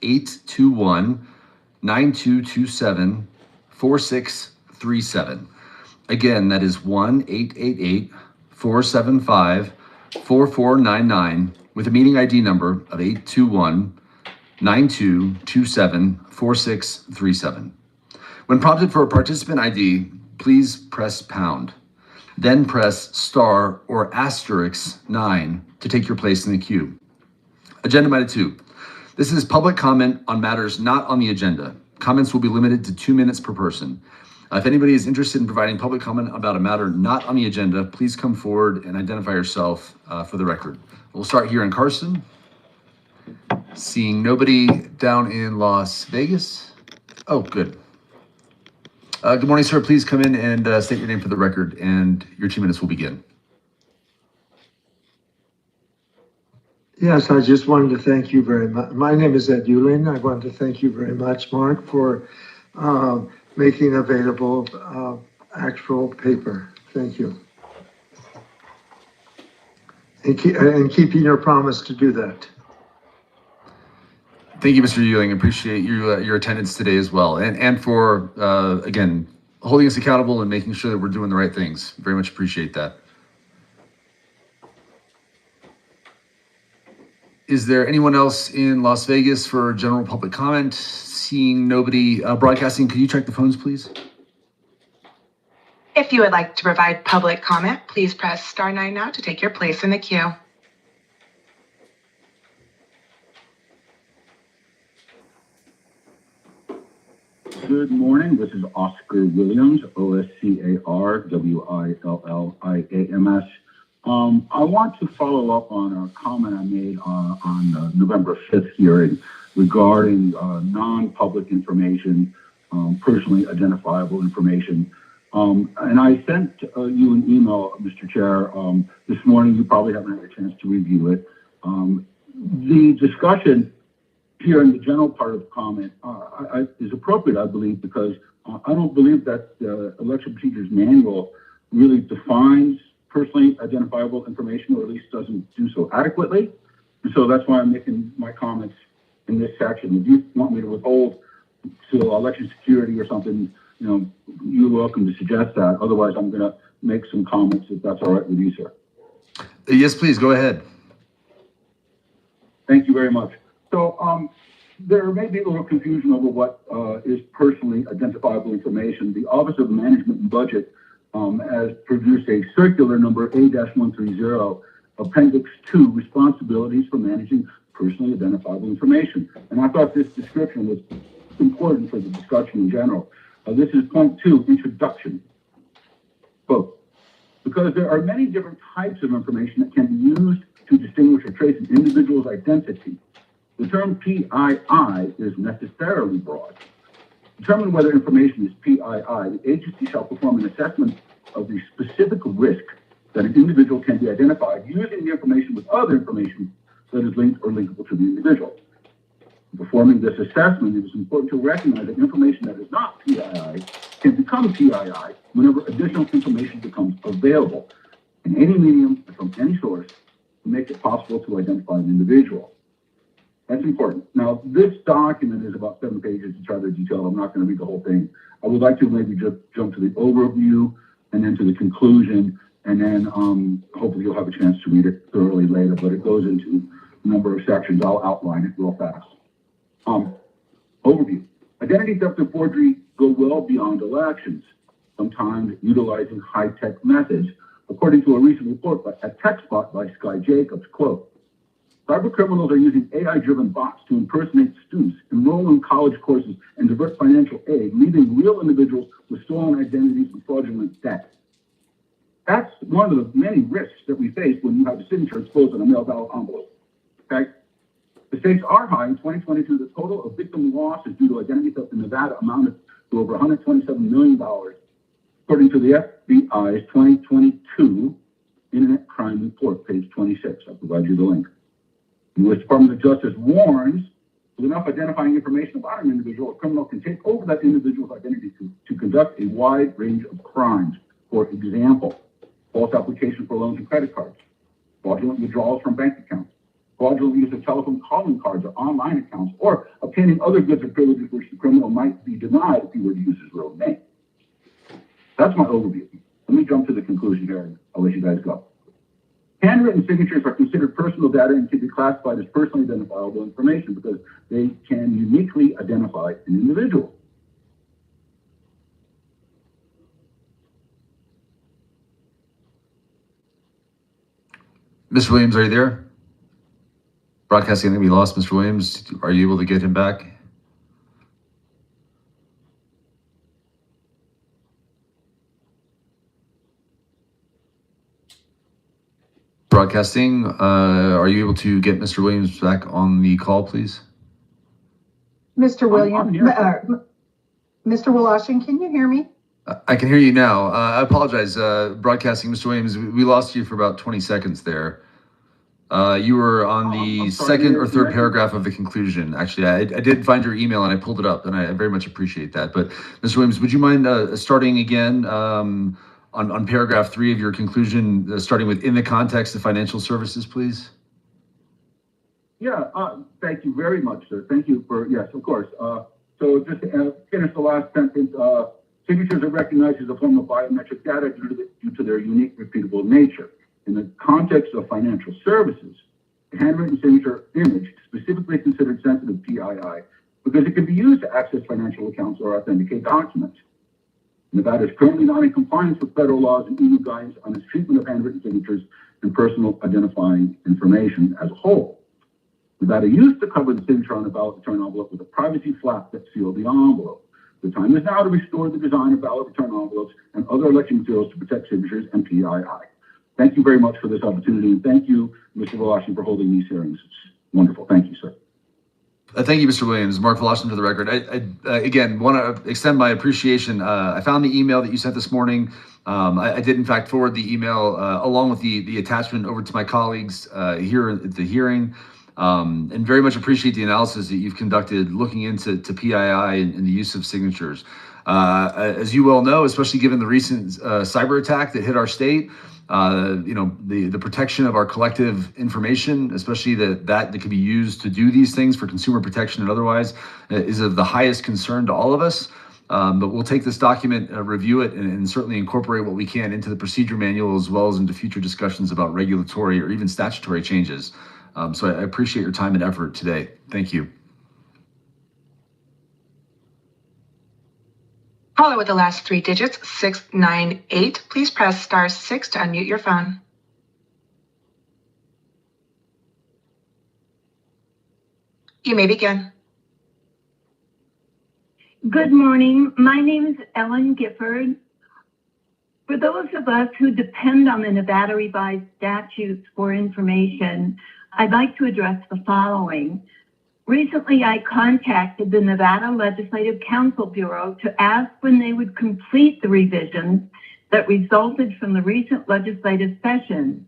1-821-9227-4637. Again, that is 1-888-475-4499 with a meeting ID number of 821-9227-4637. When prompted for a participant ID, please press pound. Then press star or asterisk 9 to take your place in the queue. Agenda item 2. This is public comment on matters not on the agenda. Comments will be limited to 2 minutes per person. If anybody is interested in providing public comment about a matter not on the agenda, please come forward and identify yourself for the record. We'll start here in Carson. Seeing nobody down in Las Vegas. Oh, good. Good morning, sir. Please come in and state your name for the record, and your 2 minutes will begin. Yes, I just wanted to thank you very much. My name is Ed Euling. I want to thank you very much, Mark, for making available actual paper. Thank you. And keeping your promise to do that. Thank you, Mr. Euling. Appreciate your attendance today as well. And for, again, holding us accountable and making sure that we're doing the right things. Very much appreciate that. Is there anyone else in Las Vegas for general public comment? Seeing nobody broadcasting, could you check the phones, please? If you would like to provide public comment, please press star 9 now to take your place in the queue. Good morning. This is Oscar Williams, OSCAR-WILLIAMS. I want to follow up on a comment I made on the November 5th hearing regarding non-public information, personally identifiable information. And I sent you an email, Mr. Chair, this morning. You probably haven't had a chance to review it. The discussion here in the general part of the comment is appropriate, I believe, because I don't believe that the election procedures manual really defines personally identifiable information, or at least doesn't do so adequately. And so that's why I'm making my comments in this section. If you want me to withhold to election security or something, you're welcome to suggest that. Otherwise, I'm going to make some comments if that's all right with you, sir. Yes, please, go ahead. Thank you very much. So there may be a little confusion over what is personally identifiable information. The Office of Management and Budget has produced a circular number A-130, Appendix 2, Responsibilities for Managing Personally Identifiable Information. And I thought this description was important for the discussion in general. This is point 2, Introduction. Quote, because there are many different types of information that can be used to distinguish or trace an individual's identity, the term PII is necessarily broad. To determine whether information is PII, the agency shall perform an assessment of the specific risk that an individual can be identified using the information with other information that is linked or linkable to the individual. In performing this assessment, it is important to recognize that information that is not PII can become PII whenever additional information becomes available in any medium and from any source to make it possible to identify an individual. That's important. Now, this document is about 7 pages to try to detail. I'm not going to read the whole thing. I would like to maybe just jump to the overview and then to the conclusion, and then hopefully you'll have a chance to read it thoroughly later, but it goes into a number of sections. I'll outline it real fast. Overview. Identity theft and forgery go well beyond elections, sometimes utilizing high-tech methods, according to a recent report at TechSpot by Sky Jacobs. Quote, cyber criminals are using AI-driven bots to impersonate students, enroll in college courses, and divert financial aid, leaving real individuals with stolen identities and fraudulent debt. That's one of the many risks that we face when you have a signature exposed on a mail ballot envelope. Okay? The stakes are high. In 2022, the total of victim losses due to identity theft in Nevada amounted to over $127 million, according to the FBI's 2022 Internet Crime Report, page 26. I'll provide you the link. The U.S. Department of Justice warns with enough identifying information about an individual, a criminal can take over that individual's identity to conduct a wide range of crimes. For example, false application for loans and credit cards, fraudulent withdrawals from bank accounts, fraudulent use of telephone calling cards or online accounts, or obtaining other goods or privileges which the criminal might be denied if he were to use his real name. That's my overview. Let me jump to the conclusion here, and I'll let you guys go. Handwritten signatures are considered personal data and can be classified as personally identifiable information because they can uniquely identify an individual. Mr. Williams, are you there? Broadcasting, I think we lost Mr. Williams. Are you able to get him back? Broadcasting, are you able to get Mr. Williams back on the call, please? Mr. Williams, I'm here. Mr. Woloshyn, can you hear me? I can hear you now. I apologize. Broadcasting, Mr. Williams, we lost you for about 20 seconds there. You were on the I'm sorry, second or third yeah. paragraph of the conclusion. Actually, I did find your email and I pulled it up, and I very much appreciate that. But Mr. Williams, would you mind starting again on paragraph 3 of your conclusion, starting with in the context of financial services, please? Yeah, thank you very much, sir. Thank you for, yes, of course. So just to finish the last sentence, signatures are recognized as a form of biometric data due to their unique, repeatable nature. In the context of financial services, the handwritten signature image is specifically considered sensitive PII because it can be used to access financial accounts or authenticate documents. Nevada is currently not in compliance with federal laws and EU guidance on its treatment of handwritten signatures and personal identifying information as a whole. Nevada used to cover the signature on a ballot return envelope with a privacy flap that sealed the envelope. The time is now to restore the design of ballot return envelopes and other election materials to protect signatures and PII. Thank you very much for this opportunity, and thank you, Mr. Woloshyn, for holding these hearings. It's wonderful. Thank you, sir. Thank you, Mr. Williams. Mark Woloshyn for the record. I again want to extend my appreciation. I found the email that you sent this morning. I did, in fact, forward the email along with the attachment over to my colleagues here at the hearing, and very much appreciate the analysis that you've conducted looking into PII and the use of signatures. As you well know, especially given the recent cyber attack that hit our state, the protection of our collective information, especially that can be used to do these things for consumer protection and otherwise, is of the highest concern to all of us. But we'll take this document, review it, and certainly incorporate what we can into the procedure manual as well as into future discussions about regulatory or even statutory changes. So I appreciate your time and effort today. Thank you. Caller with the last 3 digits, 698. Please press star 6 to unmute your phone. You may begin. Good morning. My name is Ellen Gifford. For those of us who depend on the Nevada revised statutes for information, I'd like to address the following. Recently, I contacted the Nevada Legislative Council Bureau to ask when they would complete the revisions that resulted from the recent legislative session.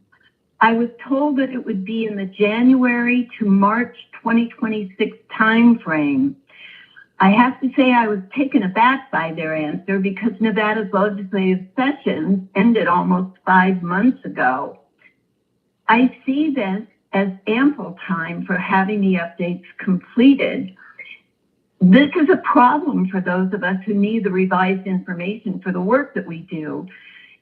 I was told that it would be in the January to March 2026 timeframe. I have to say I was taken aback by their answer because Nevada's legislative session ended almost 5 months ago. I see this as ample time for having the updates completed. This is a problem for those of us who need the revised information for the work that we do.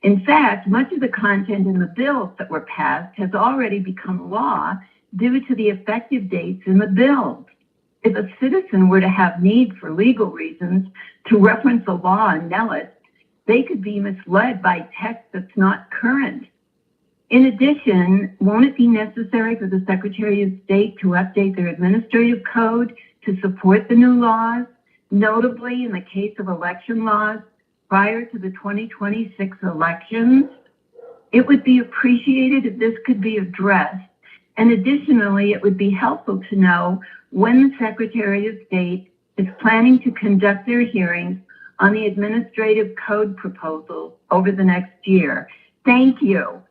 In fact, much of the content in the bills that were passed has already become law due to the effective dates in the bills. If a citizen were to have need for legal reasons to reference a law and know it, they could be misled by text that's not current. In addition, won't it be necessary for the Secretary of State to update their administrative code to support the new laws, notably in the case of election laws prior to the 2026 elections? It would be appreciated if this could be addressed. And additionally, it would be helpful to know when the Secretary of State is planning to conduct their hearings on the administrative code proposals over the next year. Thank you.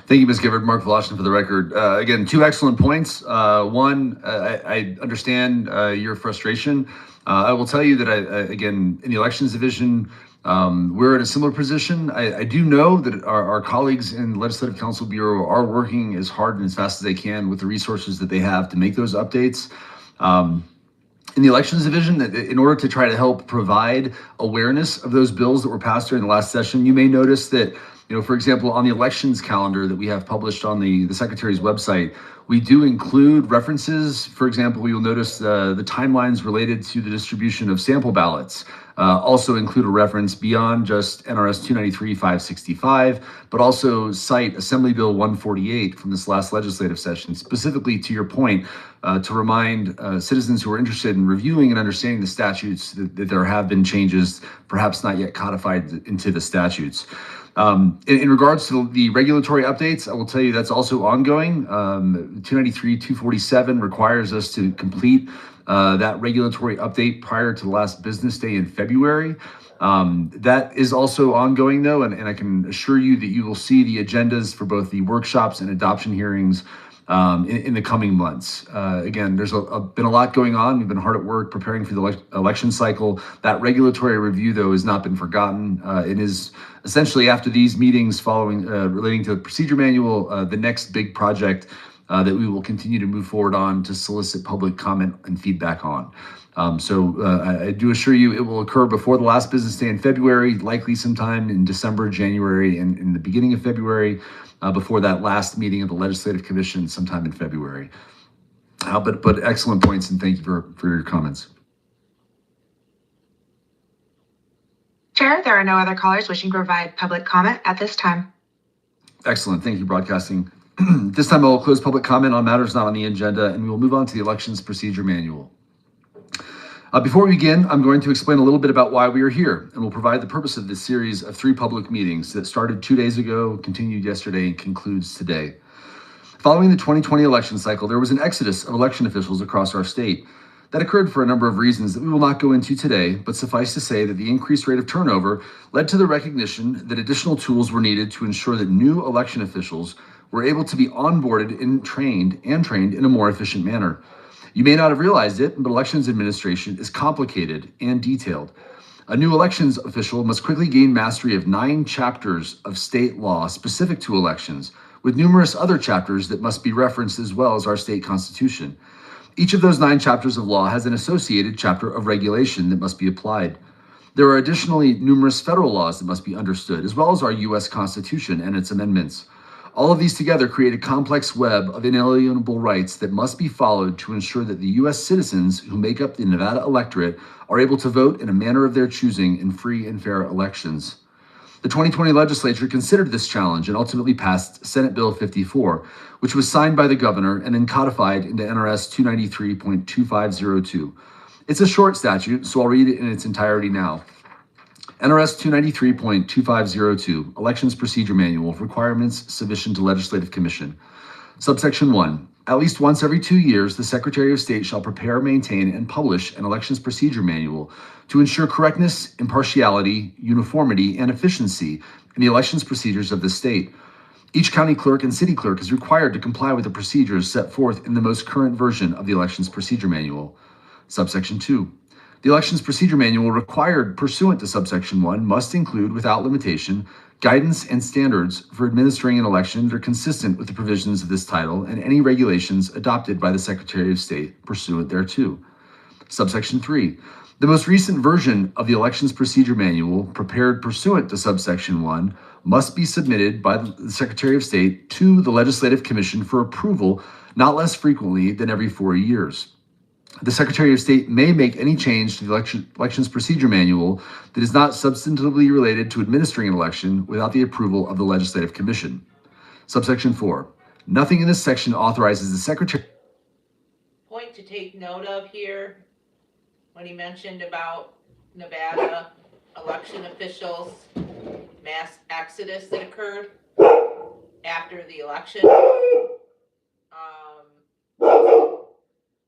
Thank you, Ms. Gifford. Mark Woloshyn for the record. Again, 2 excellent points. One, I understand your frustration. I will tell you that again, in the elections division, We're in a similar position. I do know that our colleagues in the Legislative Council Bureau are working as hard and as fast as they can with the resources that they have to make those updates. In the Elections Division, in order to try to help provide awareness of those bills that were passed during the last session, you may notice that, for example, on the elections calendar that we have published on the Secretary's website, we do include references. For example, you'll notice the timelines related to the distribution of sample ballots also include a reference beyond just NRS 293-565, but also cite Assembly Bill 148 from this last legislative session, specifically to your point, to remind citizens who are interested in reviewing and understanding the statutes that there have been changes, perhaps not yet codified into the statutes. In regards to the regulatory updates, I will tell you that's also ongoing. 293-247 requires us to complete that regulatory update prior to the last business day in February. That is also ongoing, though, and I can assure you that you will see the agendas for both the workshops and adoption hearings in the coming months. Again, there's been a lot going on. We've been hard at work preparing for the election cycle. That regulatory review, though, has not been forgotten. It is essentially after these meetings following relating to the procedure manual, the next big project that we will continue to move forward on to solicit public comment and feedback on. So I do assure you it will occur before the last business day in February, likely sometime in December, January, and in the beginning of February, before that last meeting of the Legislative Commission sometime in February. But excellent points, and thank you for your comments. Chair, there are no other callers wishing to provide public comment at this time. Excellent. Thank you, Broadcasting. This time I will close public comment on matters not on the agenda, and we will move on to the Elections Procedure Manual. Before we begin, I'm going to explain a little bit about why we are here, and will provide the purpose of this series of 3 public meetings that started 2 days ago, continued yesterday, and concludes today. Following the 2020 election cycle, there was an exodus of election officials across our state. That occurred for a number of reasons that we will not go into today, but suffice to say that the increased rate of turnover led to the recognition that additional tools were needed to ensure that new election officials were able to be onboarded and trained in a more efficient manner. You may not have realized it, but elections administration is complicated and detailed. A new elections official must quickly gain mastery of 9 chapters of state law specific to elections, with numerous other chapters that must be referenced as well as our state constitution. Each of those 9 chapters of law has an associated chapter of regulation that must be applied. There are additionally numerous federal laws that must be understood, as well as our U.S. Constitution and its amendments. All of these together create a complex web of inalienable rights that must be followed to ensure that the U.S. citizens who make up the Nevada electorate are able to vote in a manner of their choosing in free and fair elections. The 2020 legislature considered this challenge and ultimately passed Senate Bill 54, which was signed by the governor and then codified into NRS 293.2502. It's a short statute, so I'll read it in its entirety now. NRS 293.2502, Elections Procedure Manual, Requirements Submission to Legislative Commission. Subsection 1. At least once every 2 years, the Secretary of State shall prepare, maintain, and publish an Elections Procedure Manual to ensure correctness, impartiality, uniformity, and efficiency in the elections procedures of the state. Each county clerk and city clerk is required to comply with the procedures set forth in the most current version of the Elections Procedure Manual. Subsection 2. The Elections Procedure Manual required pursuant to subsection 1 must include, without limitation, guidance and standards for administering an election that are consistent with the provisions of this title and any regulations adopted by the Secretary of State pursuant thereto. Subsection 3. The most recent version of the Elections Procedure Manual, prepared pursuant to subsection 1, must be submitted by the Secretary of State to the Legislative Commission for approval not less frequently than every 4 years. The Secretary of State may make any change to the Elections Procedure Manual that is not substantively related to administering an election without the approval of the Legislative Commission. Subsection 4. Nothing in this section authorizes the Secretary. Point to take note of here, when he mentioned about Nevada election officials, mass exodus that occurred after the election.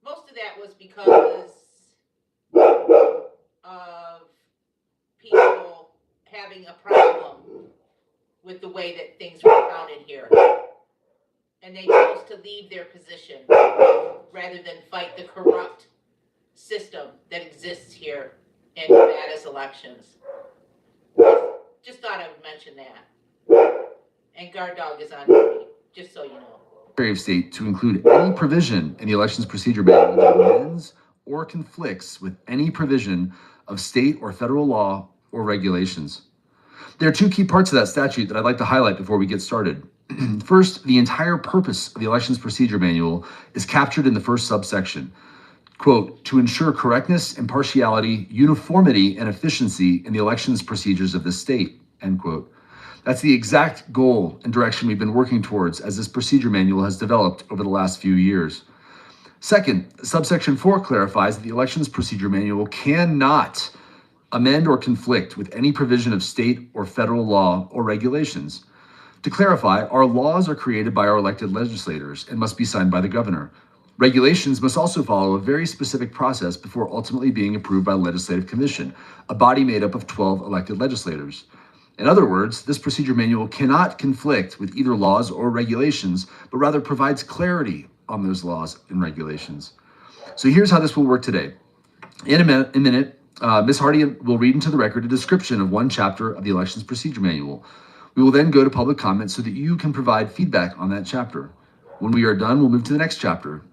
Most of that was because of people having a problem with the way that things were counted here. And they chose to leave their position rather than fight the corrupt system that exists here in Nevada's elections. Just thought I would mention that. And guard dog is on duty, just so you know. Secretary of State to include any provision in the Elections Procedure Manual that amends or conflicts with any provision of state or federal law or regulations. There are two key parts of that statute that I'd like to highlight before we get started. First, the entire purpose of the Elections Procedure Manual is captured in the first subsection. Quote, to ensure correctness, impartiality, uniformity, and efficiency in the elections procedures of the state, end quote. That's the exact goal and direction we've been working towards as this procedure manual has developed over the last few years. Second, subsection 4 clarifies that the Elections Procedure Manual cannot amend or conflict with any provision of state or federal law or regulations. To clarify, our laws are created by our elected legislators and must be signed by the governor. Regulations must also follow a very specific process before ultimately being approved by the Legislative Commission, a body made up of 12 elected legislators. In other words, this procedure manual cannot conflict with either laws or regulations, but rather provides clarity on those laws and regulations. So here's how this will work today. In a minute, Ms. Hardy will read into the record a description of one chapter of the Elections Procedure Manual. We will then go to public comment so that you can provide feedback on that chapter. When we are done, we'll move to the next chapter,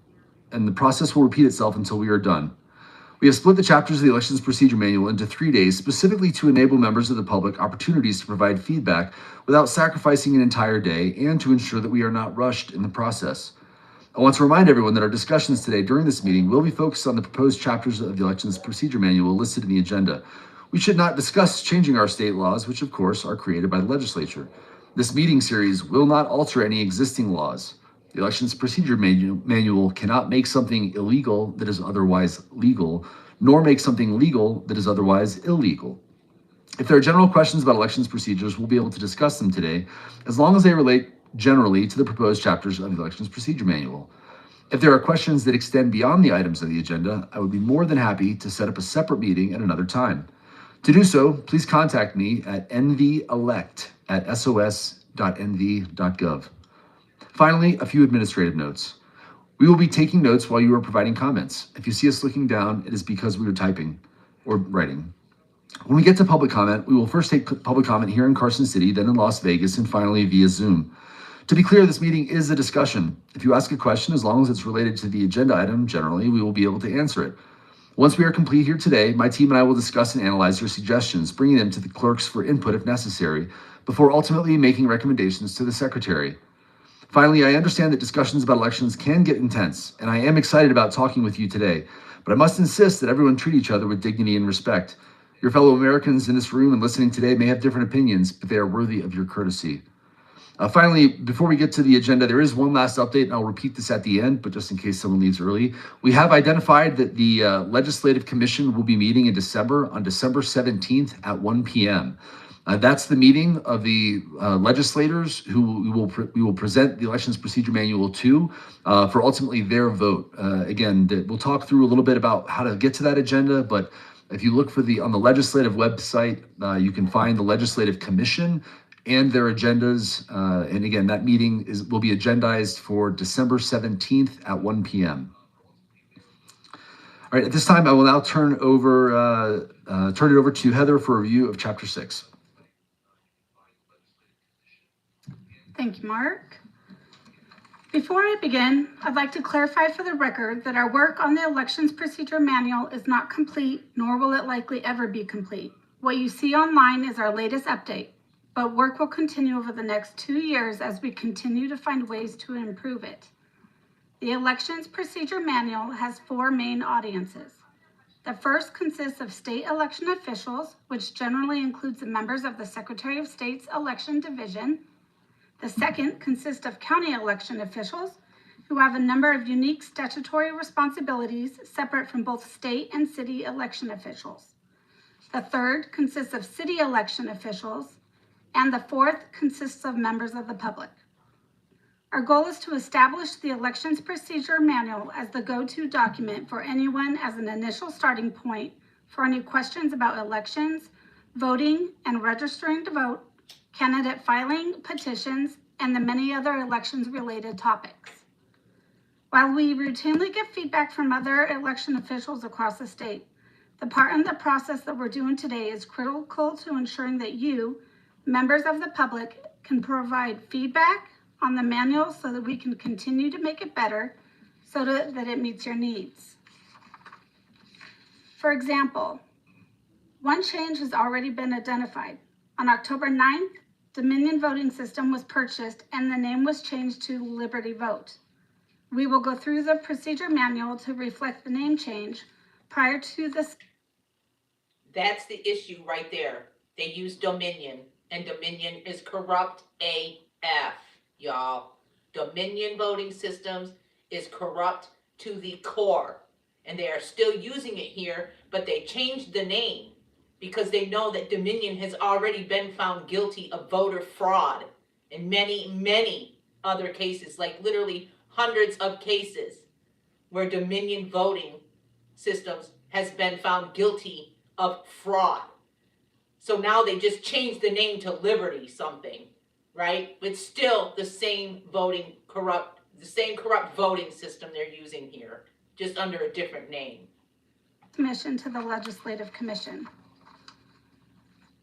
and the process will repeat itself until we are done. We have split the chapters of the Elections Procedure Manual into 3 days, specifically to enable members of the public opportunities to provide feedback without sacrificing an entire day and to ensure that we are not rushed in the process. I want to remind everyone that our discussions today during this meeting will be focused on the proposed chapters of the Elections Procedure Manual listed in the agenda. We should not discuss changing our state laws, which of course are created by the legislature. This meeting series will not alter any existing laws. The Elections Procedure Manual cannot make something illegal that is otherwise legal, nor make something legal that is otherwise illegal. If there are general questions about elections procedures, we'll be able to discuss them today, as long as they relate generally to the proposed chapters of the Elections Procedure Manual. If there are questions that extend beyond the items of the agenda, I would be more than happy to set up a separate meeting at another time. To do so, please contact me at nvelect@sos.nv.gov. Finally, a few administrative notes. We will be taking notes while you are providing comments. If you see us looking down, it is because we are typing or writing. When we get to public comment, we will first take public comment here in Carson City, then in Las Vegas, and finally via Zoom. To be clear, this meeting is a discussion. If you ask a question, as long as it's related to the agenda item, generally, we will be able to answer it. Once we are complete here today, my team and I will discuss and analyze your suggestions, bringing them to the clerks for input if necessary, before ultimately making recommendations to the secretary. Finally, I understand that discussions about elections can get intense, and I am excited about talking with you today, but I must insist that everyone treat each other with dignity and respect. Your fellow Americans in this room and listening today may have different opinions, but they are worthy of your courtesy. Finally, before we get to the agenda, there is one last update, and I'll repeat this at the end, but just in case someone leaves early. We have identified that the Legislative Commission will be meeting in December, on December 17th at 1 p.m. That's the meeting of the legislators who we will present the Elections Procedure Manual to for ultimately their vote. Again, we'll talk through a little bit about how to get to that agenda, but if you look on the legislative website, you can find the Legislative Commission and their agendas. And again, that meeting will be agendized for December 17th at 1 p.m. All right, at this time, I will now turn it over to Heather for a review of Chapter 6. Thank you, Mark. Before I begin, I'd like to clarify for the record that our work on the Elections Procedure Manual is not complete, nor will it likely ever be complete. What you see online is our latest update, but work will continue over the next 2 years as we continue to find ways to improve it. The Elections Procedure Manual has 4 main audiences. The first consists of state election officials, which generally includes the members of the Secretary of State's Election Division. The second consists of county election officials, who have a number of unique statutory responsibilities separate from both state and city election officials. The third consists of city election officials, and the fourth consists of members of the public. Our goal is to establish the Elections Procedure Manual as the go-to document for anyone as an initial starting point for any questions about elections, voting, and registering to vote, candidate filing, petitions, and the many other elections-related topics. While we routinely get feedback from other election officials across the state, the part in the process that we're doing today is critical to ensuring that you, Members of the public can provide feedback on the manual so that we can continue to make it better so that it meets your needs. For example, one change has already been identified. On October 9th, Dominion voting system was purchased and the name was changed to Liberty Vote. We will go through the procedure manual to reflect the name change prior to this. That's the issue right there. They use Dominion, and Dominion is corrupt AF, y'all. Dominion voting systems is corrupt to the core, and they are still using it here, but they changed the name because they know that Dominion has already been found guilty of voter fraud in many, many other cases, like literally hundreds of cases where Dominion voting systems has been found guilty of fraud. So now they just changed the name to Liberty something, right? It's still the same corrupt voting system they're using here, just under a different name. Commission to the Legislative Commission.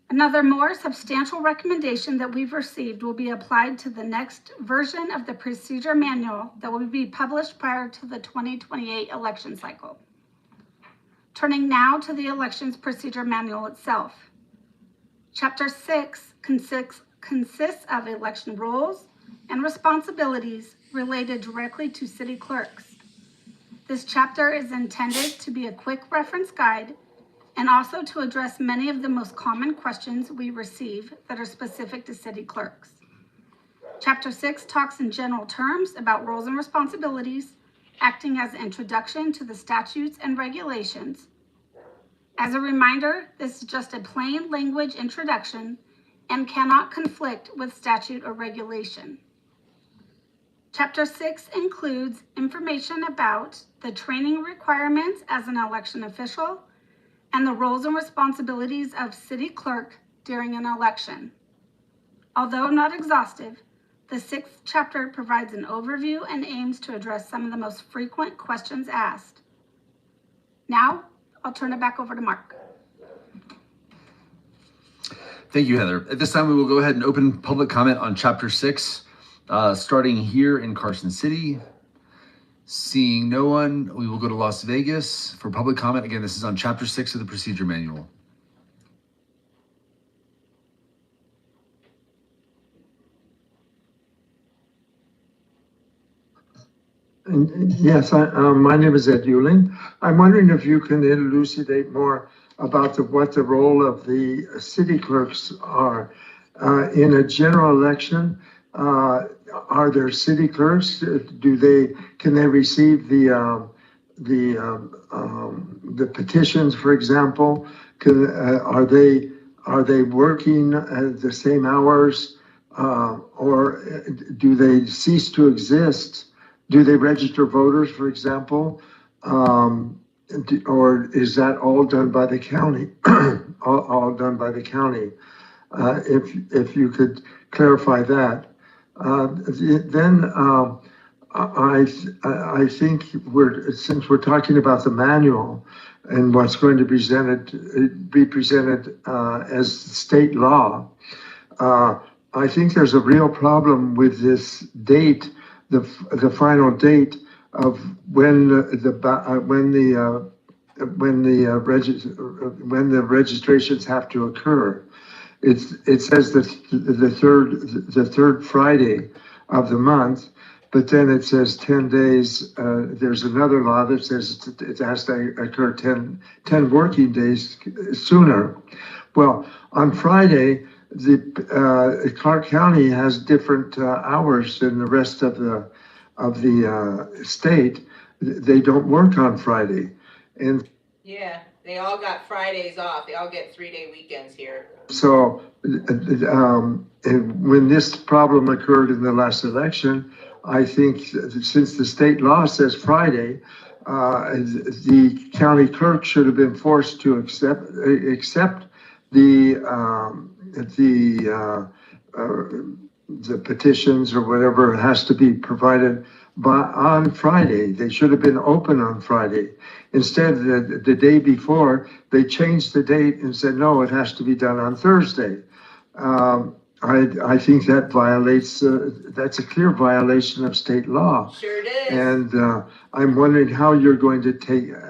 Another more substantial recommendation that we've received will be applied to the next version of the procedure manual that will be published prior to the 2028 election cycle. Turning now to the elections procedure manual itself. Chapter 6 consists of election rules and responsibilities related directly to city clerks. This chapter is intended to be a quick reference guide and also to address many of the most common questions we receive that are specific to city clerks. Chapter 6 talks in general terms about roles and responsibilities, acting as an introduction to the statutes and regulations. As a reminder, this is just a plain language introduction and cannot conflict with statute or regulation. Chapter 6 includes information about the training requirements as an election official and the roles and responsibilities of city clerk during an election. Although not exhaustive, the 6th chapter provides an overview and aims to address some of the most frequent questions asked. Now, I'll turn it back over to Mark. Thank you, Heather. At this time, we will go ahead and open public comment on Chapter 6, starting here in Carson City. Seeing no one, we will go to Las Vegas for public comment. Again, this is on Chapter 6 of the Procedure Manual. Yes, my name is Ed Euling. I'm wondering if you can elucidate more about what the role of the city clerks are. In a general election, are there city clerks? Can they receive the petitions, for example? Are they working the same hours, or do they cease to exist? Do they register voters, for example? Or is that all done by the county? all done by the county? If you could clarify that. Then I think since we're talking about the manual and what's going to be presented as state law, I think there's a real problem with this date. The final date of when the registrations have to occur. It says the third Friday of the month, but then it says 10 days. There's another law that says it has to occur 10 working days sooner. Well, on Friday, Clark County has different hours than the rest of the state. They don't work on Friday, and Yeah, they all got Fridays off. They all get 3-day weekends here. so when this problem occurred in the last election, I think since the state law says Friday, the county clerk should have been forced to accept the petitions or whatever has to be provided on Friday. They should have been open on Friday. Instead, the day before, they changed the date and said, no, it has to be done on Thursday. I think that violates, that's a clear violation of state law. Sure it is. And I'm wondering how you're going to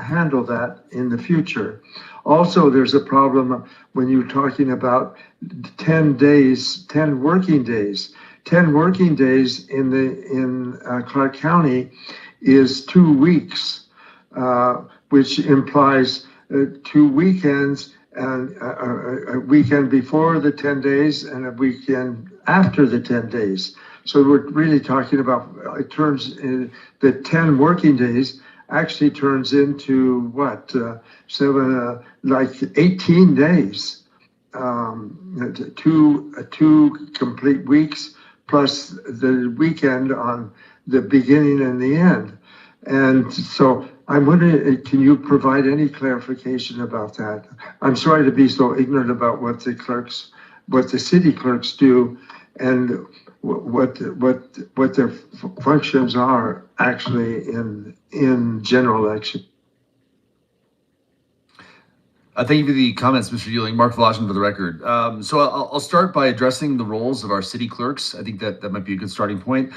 handle that in the future. Also, there's a problem when you're talking about 10 days, 10 working days. 10 working days in Clark County is 2 weeks, which implies 2 weekends, and a weekend before the 10 days and a weekend after the 10 days. So we're really talking about, it turns in the 10 working days actually turns into what, like 18 days. Two complete weeks plus the weekend on the beginning and the end. And so I'm wondering, can you provide any clarification about that? I'm sorry to be so ignorant about what the city clerks do and what their functions are actually in general election. Thank you for the comments, Mr. Ewing. Mark Voloshin for the record. So I'll start by addressing the roles of our city clerks. I think that might be a good starting point.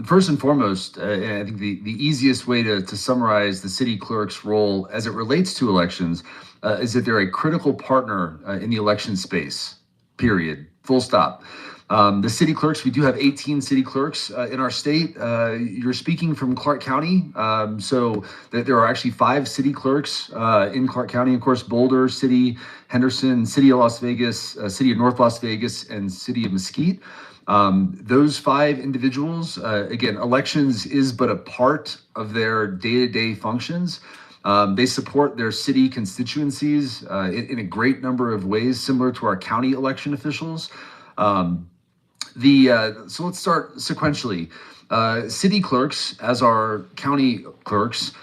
First and foremost, I think the easiest way to summarize the city clerk's role as it relates to elections is that they're a critical partner in the election space, period, full stop. The city clerks, we do have 18 city clerks in our state. You're speaking from Clark County, so there are actually 5 city clerks in Clark County. Of course, Boulder City, Henderson, City of Las Vegas, City of North Las Vegas, and City of Mesquite. Those 5 individuals, again, elections is but a part of their day-to-day functions. They support their city constituencies in a great number of ways, similar to our county election officials. So let's start sequentially. City clerks, as are county clerks,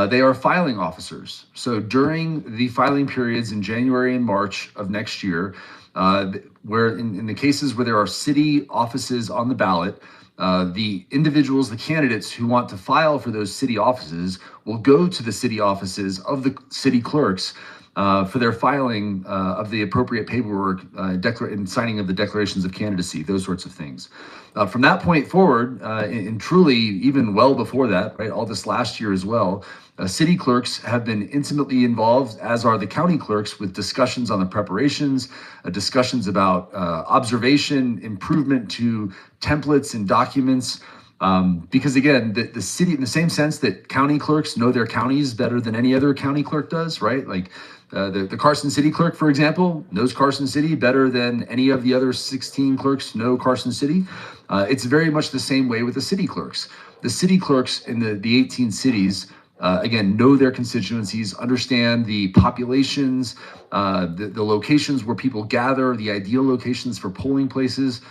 they are filing officers. So during the filing periods in January and March of next year, where in the cases where there are city offices on the ballot, the individuals, the candidates who want to file for those city offices will go to the city offices of the city clerks for their filing of the appropriate paperwork and signing of the declarations of candidacy, those sorts of things. From that point forward, and truly even well before that, right, all this last year as well, city clerks have been intimately involved, as are the county clerks, with discussions on the preparations, discussions about observation, improvement to templates and documents. Because again, the city, in the same sense that county clerks know their counties better than any other county clerk does, right? Like the Carson City clerk, for example, knows Carson City better than any of the other 16 clerks know Carson City. It's very much the same way with the city clerks. The city clerks in the 18 cities, again, know their constituencies, understand the populations, the locations where people gather, the ideal locations for polling places.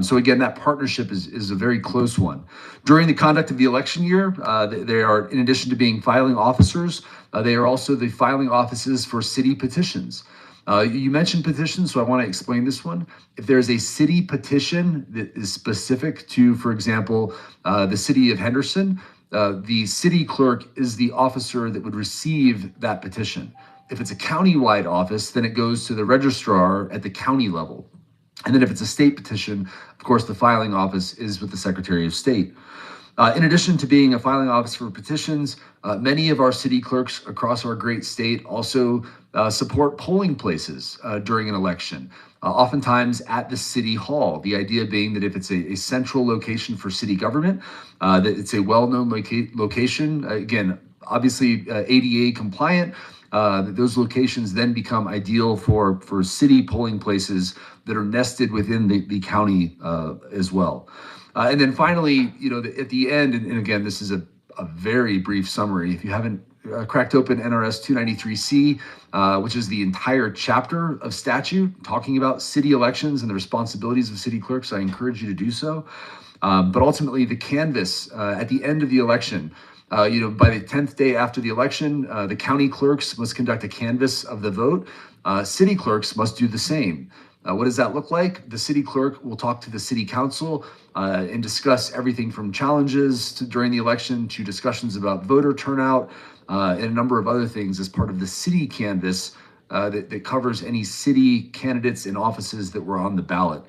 So again, that partnership is a very close one. During the conduct of the election year, they are, in addition to being filing officers, they are also the filing offices for city petitions. You mentioned petitions, so I want to explain this one. If there's a city petition that is specific to, for example, the city of Henderson, the city clerk is the officer that would receive that petition. If it's a county-wide office, then it goes to the registrar at the county level. And then if it's a state petition, of course, the filing office is with the Secretary of State. In addition to being a filing office for petitions, many of our city clerks across our great state also support polling places during an election, oftentimes at the city hall. The idea being that if it's a central location for city government, that it's a well-known location, again, obviously ADA compliant, those locations then become ideal for city polling places that are nested within the county as well. And then finally, at the end, and again, this is a very brief summary. If you haven't cracked open NRS 293C, which is the entire chapter of statute talking about city elections and the responsibilities of city clerks, I encourage you to do so. But ultimately, the canvass at the end of the election, by the 10th day after the election, the county clerks must conduct a canvass of the vote. City clerks must do the same. What does that look like? The city clerk will talk to the city council and discuss everything from challenges during the election to discussions about voter turnout and a number of other things as part of the city canvass that covers any city candidates and offices that were on the ballot.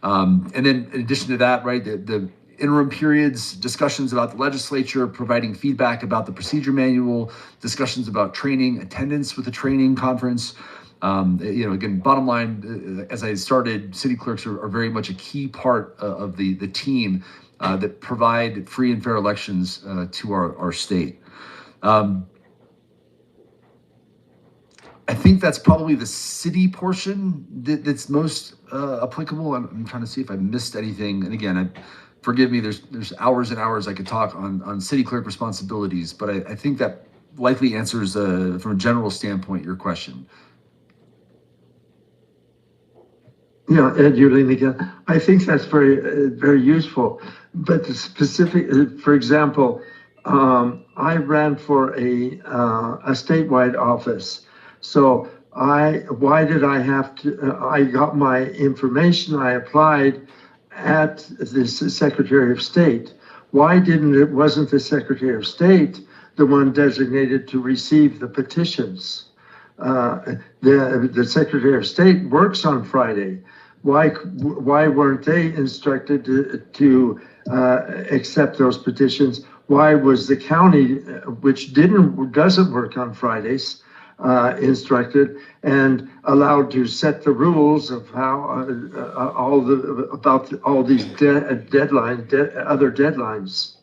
And then in addition to that, right, the interim periods, discussions about the legislature, providing feedback about the procedure manual, discussions about training, attendance with the training conference. Again, bottom line, as I started, city clerks are very much a key part of the team that provide free and fair elections to our state. I think that's probably the city portion that's most applicable. I'm trying to see if I missed anything. And again, forgive me, there's hours and hours I could talk on city clerk responsibilities, but I think that likely answers, from a general standpoint, your question. Yeah, Ed Yulin again. I think that's very useful. But the specific, for example, I ran for a statewide office. So why did I have to, I got my information, I applied at the Secretary of State. Why wasn't the Secretary of State the one designated to receive the petitions? The Secretary of State works on Friday. Why weren't they instructed to accept those petitions? Why was the county, which doesn't work on Fridays, instructed and allowed to set the rules of how about all these other deadlines?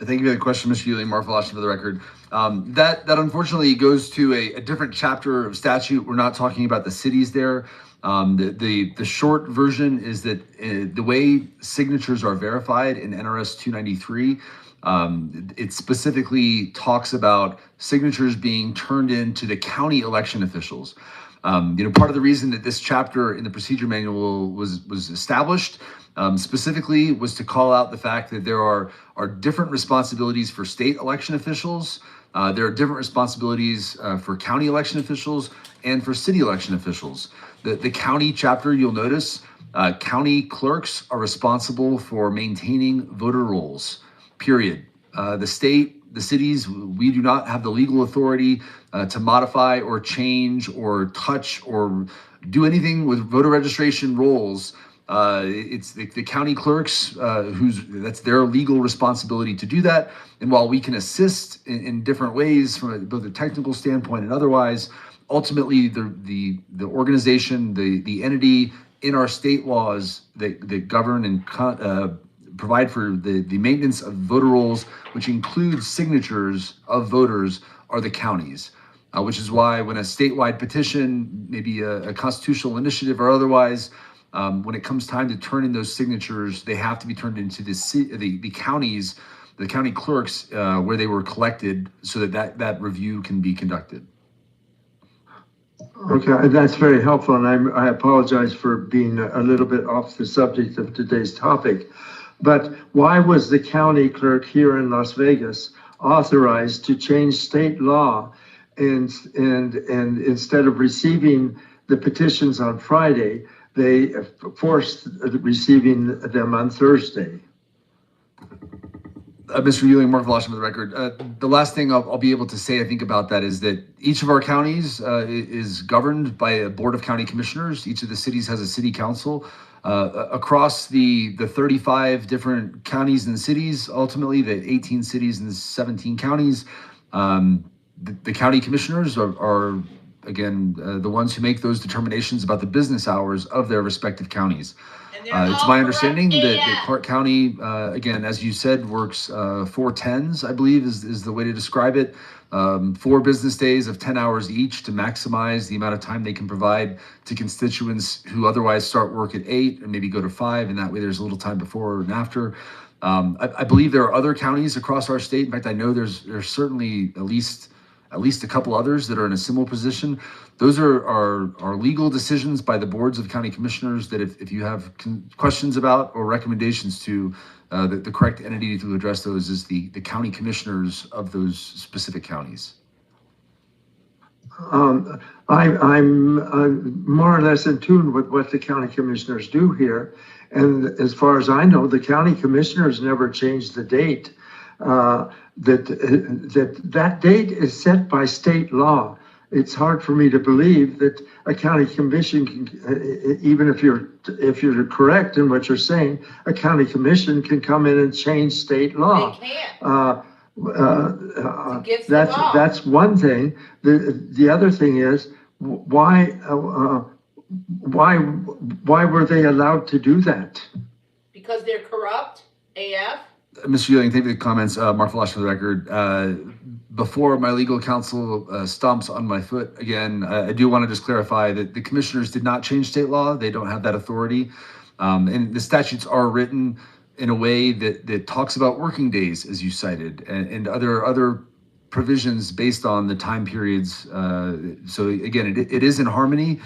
Thank you for the question, Mr. Ewing. Mark Voloshin for the record. That unfortunately goes to a different chapter of statute. We're not talking about the cities there. The short version is that the way signatures are verified in NRS 293, it specifically talks about signatures being turned in to the county election officials. Part of the reason that this chapter in the procedure manual was established specifically was to call out the fact that there are different responsibilities for state election officials. There are different responsibilities for county election officials and for city election officials. The county chapter, you'll notice, county clerks are responsible for maintaining voter rolls, period. The state, the cities, we do not have the legal authority to modify or change or touch or do anything with voter registration rolls. It's the county clerks that's their legal responsibility to do that. And while we can assist in different ways from both a technical standpoint and otherwise, ultimately the organization, the entity in our state laws that govern and provide for the maintenance of voter rolls, which includes signatures of voters, are the counties. Which is why when a statewide petition, maybe a constitutional initiative or otherwise, when it comes time to turn in those signatures, they have to be turned into the counties, the county clerks, where they were collected, so that review can be conducted. Okay, that's very helpful, and I apologize for being a little bit off the subject of today's topic. But why was the county clerk here in Las Vegas authorized to change state law and instead of receiving the petitions on Friday, they forced receiving them on Thursday? Mr. Ewing, Mark Voloshin for the record. The last thing I'll be able to say, I think, about that is that each of our counties is governed by a board of county commissioners. Each of the cities has a city council. Across the 35 different counties and cities, ultimately the 18 cities and the 17 counties, the county commissioners are again, the ones who make those determinations about the business hours of their respective counties. It's my understanding that Clark County, again, as you said, works 4 10s, I believe is the way to describe it. 4 business days of 10 hours each to maximize the amount of time they can provide to constituents who otherwise start work at 8 and maybe go to 5, and that way there's a little time before and after. I believe there are other counties across our state. In fact, I know there's certainly at least a couple others that are in a similar position. Those are legal decisions by the boards of county commissioners that if you have questions about or recommendations to, the correct entity to address those is the county commissioners of those specific counties. I'm more or less in tune with what the county commissioners do here. And as far as I know, the county commissioners never changed the date that date is set by state law. It's hard for me to believe that a county commission can, even if you're correct in what you're saying, a county commission can come in and change state law. They can't. It's against the law. That's one thing. The other thing is why were they allowed to do that? Because they're corrupt, AF. Mr. Ewing, thank you for the comments. Mark Flash for the record. Before my legal counsel stomps on my foot again, I do want to just clarify that the commissioners did not change state law. They don't have that authority. And the statutes are written in a way that talks about working days, as you cited, and other provisions based on the time periods. So again, it is in harmony.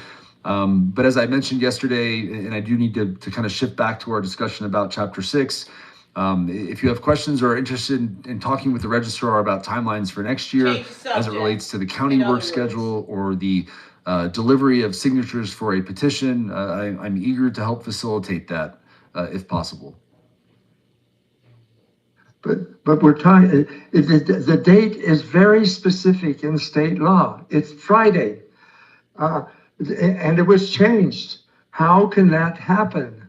But as I mentioned yesterday, and I do need to kind of shift back to our discussion about Chapter 6, if you have questions or are interested in talking with the registrar about timelines for next year as it relates to the county work schedule or the delivery of signatures for a petition, I'm eager to help facilitate that if possible. But we're talking, the date is very specific in state law. It's Friday. And it was changed. How can that happen?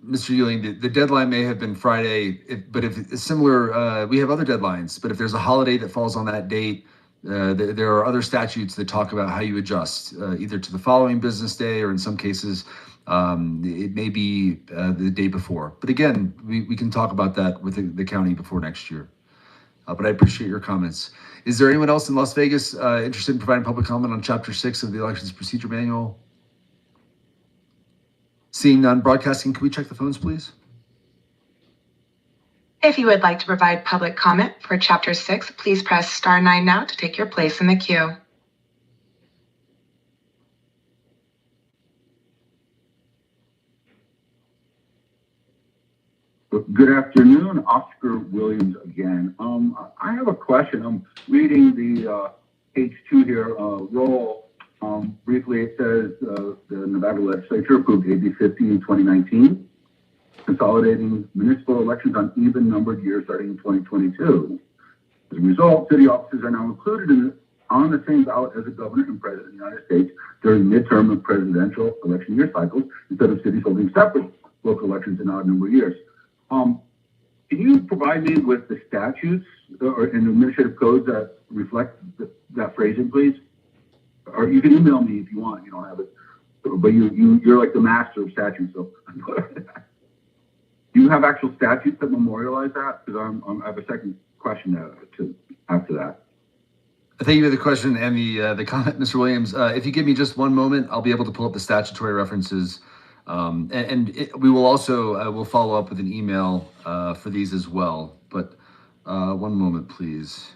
Mr. Ewing, the deadline may have been Friday, but if it's similar, we have other deadlines. But if there's a holiday that falls on that date, there are other statutes that talk about how you adjust, either to the following business day or in some cases, it may be the day before. But again, we can talk about that with the county before next year. But I appreciate your comments. Is there anyone else in Las Vegas interested in providing public comment on Chapter 6 of the Elections Procedure Manual? Seeing none, broadcasting, can we check the phones, please? If you would like to provide public comment for Chapter 6, please press star 9 now to take your place in the queue. Good afternoon, Oscar Williams again. I have a question. I'm reading the H2 here, roll. Briefly, it says the Nevada legislature approved AB 50 in 2019, consolidating municipal elections on even numbered years starting in 2022. As a result, city offices are now included on the same ballot as the governor and president of the United States during midterm and presidential election year cycles, instead of cities holding separate local elections in odd number years. Can you provide me with the statutes or and administrative codes that reflect that phrasing, please? Or you can email me if you want. You don't have it, but you're like the master of statutes. So, do you have actual statutes that memorialize that? Because I have a second question to after that. Thank you for the question and the comment, Mr. Williams. If you give me just one moment, I'll be able to pull up the statutory references. We will also we'll follow up with an email for these as well. But one moment, please.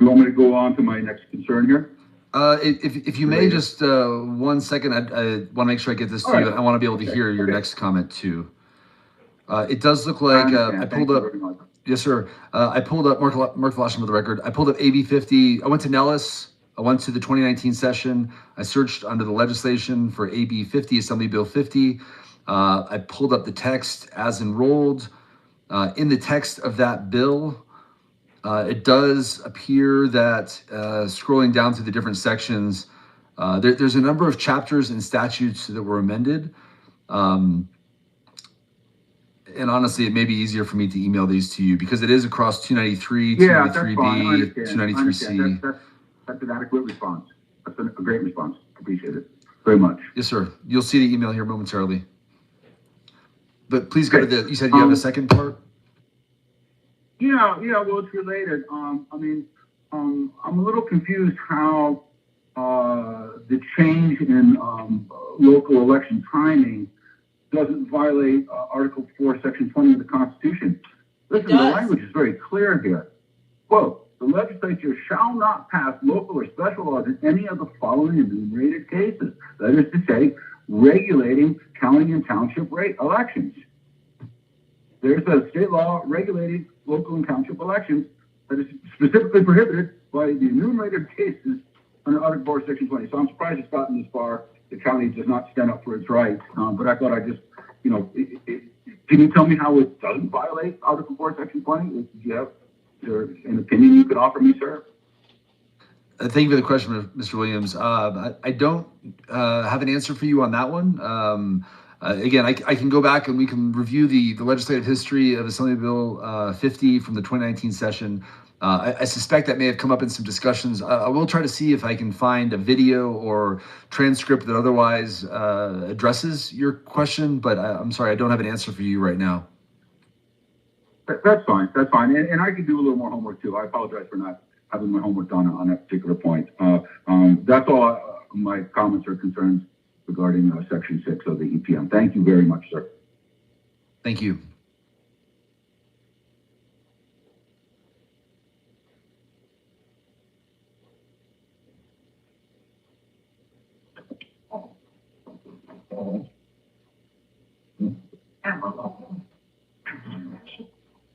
You want me to go on to my next concern here? If you may, just 1 second, I want to make sure I get this to you. I want to be able to hear your next comment too. It does look like I pulled up. Yes, sir. I pulled up Mark Flashman for the record. I pulled up AB 50. I went to Nellis. I went to the 2019 session. I searched under the legislation for AB 50, Assembly Bill 50. I pulled up the text as enrolled. In the text of that bill, it does appear that scrolling down through the different sections, there's a number of chapters and statutes that were amended. And honestly, it may be easier for me to email these to you because it is across 293, 293B, 293C. That's an adequate response. That's a great response. Appreciate it very much. Yes, sir. You'll see the email here momentarily. But please go to the, you said you have a second part? Yeah, well, it's related. I'm a little confused how the change in local election timing doesn't violate Article 4, Section 20 of the Constitution. Listen, the language is very clear here. Quote, the legislature shall not pass local or special laws in any of the following enumerated cases. That is to say, regulating county and township elections. There's a state law regulating local and township elections that is specifically prohibited by the enumerated cases under Article 4, Section 20. So I'm surprised it's gotten this far. The county does not stand up for its rights. But I thought I'd just, can you tell me how it doesn't violate Article 4, Section 20? Do you have an opinion you could offer me, sir? Thank you for the question, Mr. Williams. I don't have an answer for you on that one. Again, I can go back and we can review the legislative history of Assembly Bill 50 from the 2019 session. I suspect that may have come up in some discussions. I will try to see if I can find a video or transcript that otherwise addresses your question, but I'm sorry, I don't have an answer for you right now. That's fine. That's fine. And I can do a little more homework too. I apologize for not having my homework done on that particular point. That's all my comments or concerns regarding Section 6 of the EPM. Thank you very much, sir. Thank you.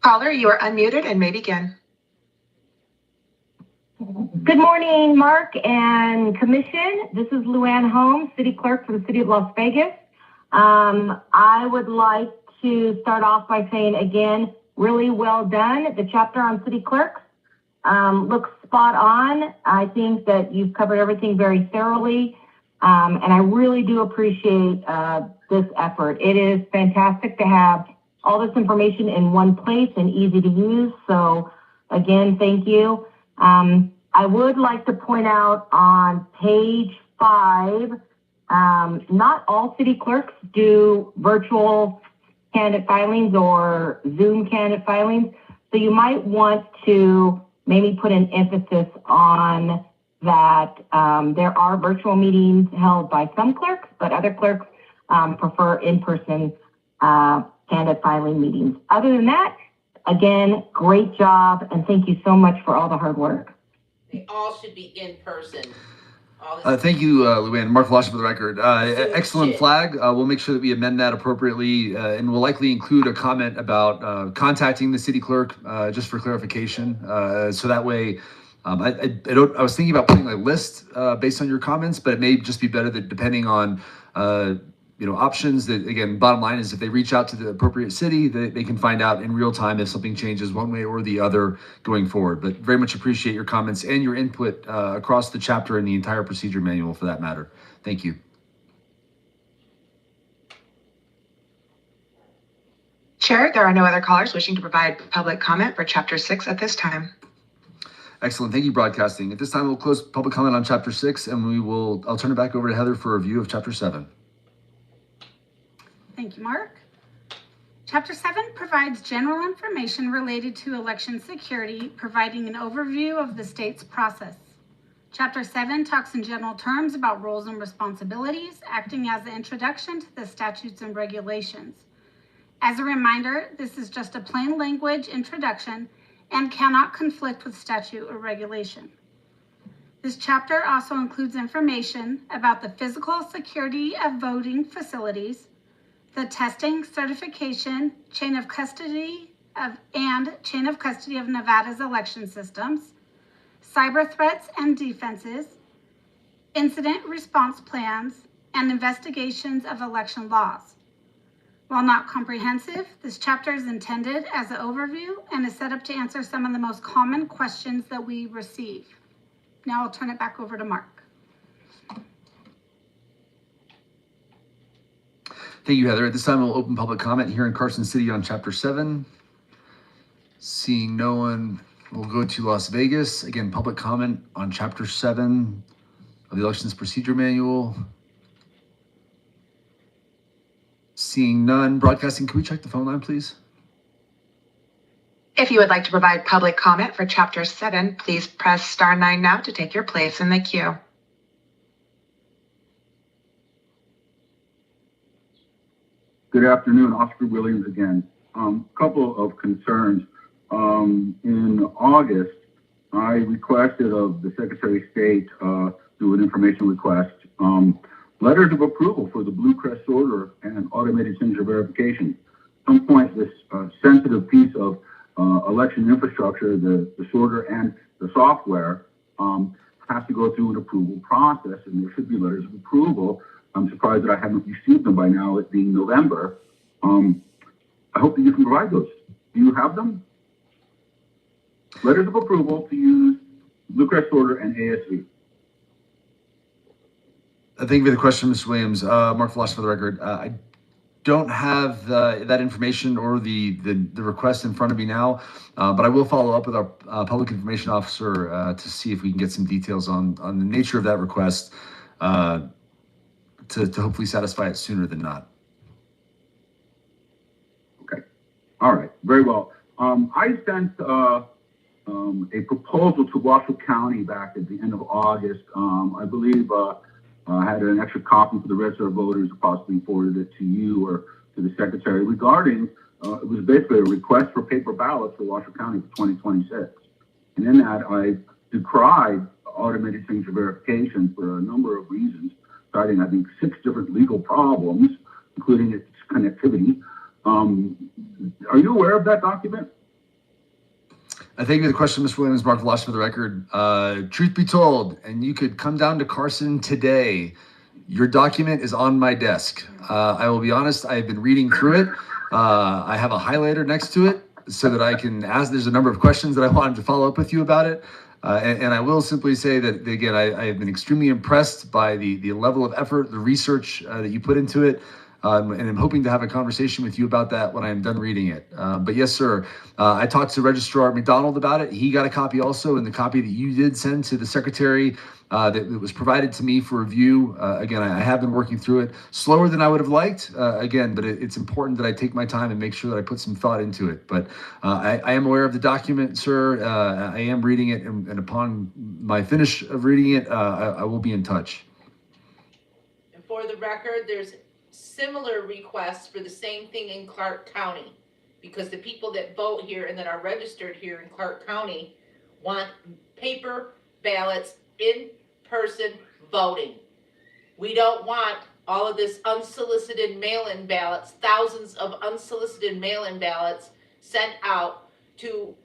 Caller, you are unmuted and may begin. Good morning, Mark and Commission. This is Luann Holmes, City Clerk for the City of Las Vegas. I would like to start off by saying again, really well done. The chapter on City Clerks looks spot on. I think that you've covered everything very thoroughly, and I really do appreciate this effort. It is fantastic to have all this information in one place and easy to use. So again, thank you. I would like to point out on page 5, not all city clerks do virtual candidate filings or Zoom candidate filings. So you might want to maybe put an emphasis on that. There are virtual meetings held by some clerks, but other clerks prefer in-person candidate filing meetings. Other than that, again, great job, and thank you so much for all the hard work. They all should be in person. Thank you, Luann. Mark Velasquez for the record. Excellent flag. We'll make sure that we amend that appropriately, and we'll likely include a comment about contacting the city clerk just for clarification. So that way, I was thinking about putting a list based on your comments, but it may just be better that depending on options that, again, bottom line is if they reach out to the appropriate city, they can find out in real time if something changes one way or the other going forward. But very much appreciate your comments and your input across the chapter and the entire procedure manual for that matter. Thank you. Chair, there are no other callers wishing to provide public comment for Chapter 6 at this time. Excellent. Thank you, Broadcasting. At this time, we'll close public comment on Chapter 6, and I'll turn it back over to Heather for a review of Chapter 7. Thank you, Mark. Chapter 7 provides general information related to election security, providing an overview of the state's process. Chapter 7 talks in general terms about roles and responsibilities, acting as an introduction to the statutes and regulations. As a reminder, this is just a plain language introduction and cannot conflict with statute or regulation. This chapter also includes information about the physical security of voting facilities, the testing, certification, chain of custody of Nevada's election systems, cyber threats and defenses, incident response plans, and investigations of election laws. While not comprehensive, this chapter is intended as an overview and is set up to answer some of the most common questions that we receive. Now I'll turn it back over to Mark. Thank you, Heather. At this time, we'll open public comment here in Carson City on Chapter 7. Seeing no one, we'll go to Las Vegas. Again, public comment on Chapter 7 of the Elections Procedure Manual. Seeing none. Broadcasting, can we check the phone line, please? If you would like to provide public comment for Chapter 7, please press star 9 now to take your place in the queue. Good afternoon, Oscar Williams again. Couple of concerns. In August, I requested of the Secretary of State through an information request letters of approval for the Blue Crest sorter and automated signature verification. At some point, this sensitive piece of election infrastructure, the sorter and the software, has to go through an approval process, and there should be letters of approval. I'm surprised that I haven't received them by now, it being November. I hope that you can provide those. Do you have them? Letters of approval to use Bluecrest Sorter and ASV. Thank you for the question, Mr. Williams. Mark Velosh for the record. I don't have that information or the request in front of me now, but I will follow up with our public information officer to see if we can get some details on the nature of that request to hopefully satisfy it sooner than not. Okay. All right. Very well. I sent a proposal to Washoe County back at the end of August. I believe I had an extra copy for the registered voters, possibly forwarded it to you or to the secretary regarding, it was basically a request for paper ballots for Washoe County for 2026. And in that, I decried automated signature verification for a number of reasons, citing, I think, 6 different legal problems, including its connectivity. Are you aware of that document? Thank you for the question, Mr. Williams. Mark Velosh for the record. Truth be told, and you could come down to Carson today, your document is on my desk. I will be honest, I've been reading through it. I have a highlighter next to it so that I can ask, there's a number of questions that I wanted to follow up with you about it. And I will simply say that, again, I have been extremely impressed by the level of effort, the research that you put into it. And I'm hoping to have a conversation with you about that when I'm done reading it. But yes, sir, I talked to Registrar McDonald about it. He got a copy also, and the copy that you did send to the secretary that was provided to me for review. Again, I have been working through it slower than I would have liked, again, but it's important that I take my time and make sure that I put some thought into it. But I am aware of the document, sir. I am reading it, and upon my finish of reading it, I will be in touch. And for the record, there's similar requests for the same thing in Clark County, because the people that vote here and that are registered here in Clark County want paper ballots, in-person voting. We don't want all of this unsolicited mail-in ballots, thousands of unsolicited mail-in ballots sent out to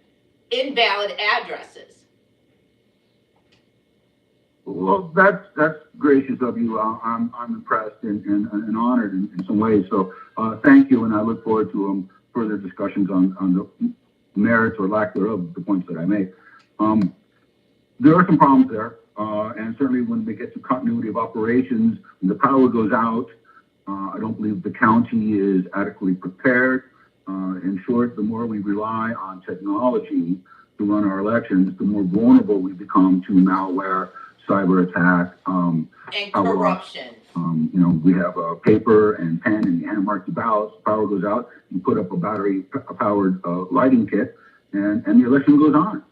invalid addresses. Well, that's gracious of you. I'm impressed and honored in some ways. So thank you, and I look forward to further discussions on the merits or lack thereof of the points that I make. There are some problems there, and certainly when we get to continuity of operations, when the power goes out, I don't believe the county is adequately prepared. In short, the more we rely on technology to run our elections, the more vulnerable we become to malware, cyber attack, and corruption. You know, we have a paper and pen and you hand mark the ballots, power goes out, you put up a battery powered lighting kit, and the election goes on.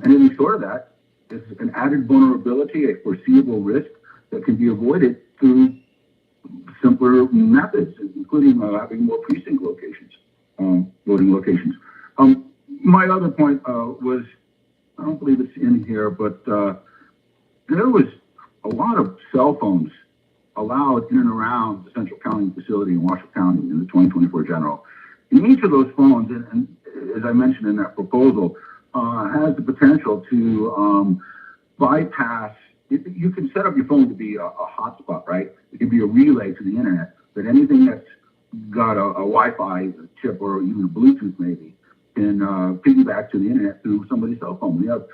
Anything short of that is an added vulnerability, a foreseeable risk that can be avoided through simpler methods, including having more precinct locations, voting locations. My other point was, I don't believe it's in here, but there was a lot of cell phones allowed in and around the Central County facility in Washoe County in the 2024 general. And each of those phones, and as I mentioned in that proposal, has the potential to bypass. You can set up your phone to be a hotspot, right? It can be a relay to the internet, but anything that's got a Wi-Fi chip or even a Bluetooth maybe can piggyback to the internet through somebody's cell phone. We have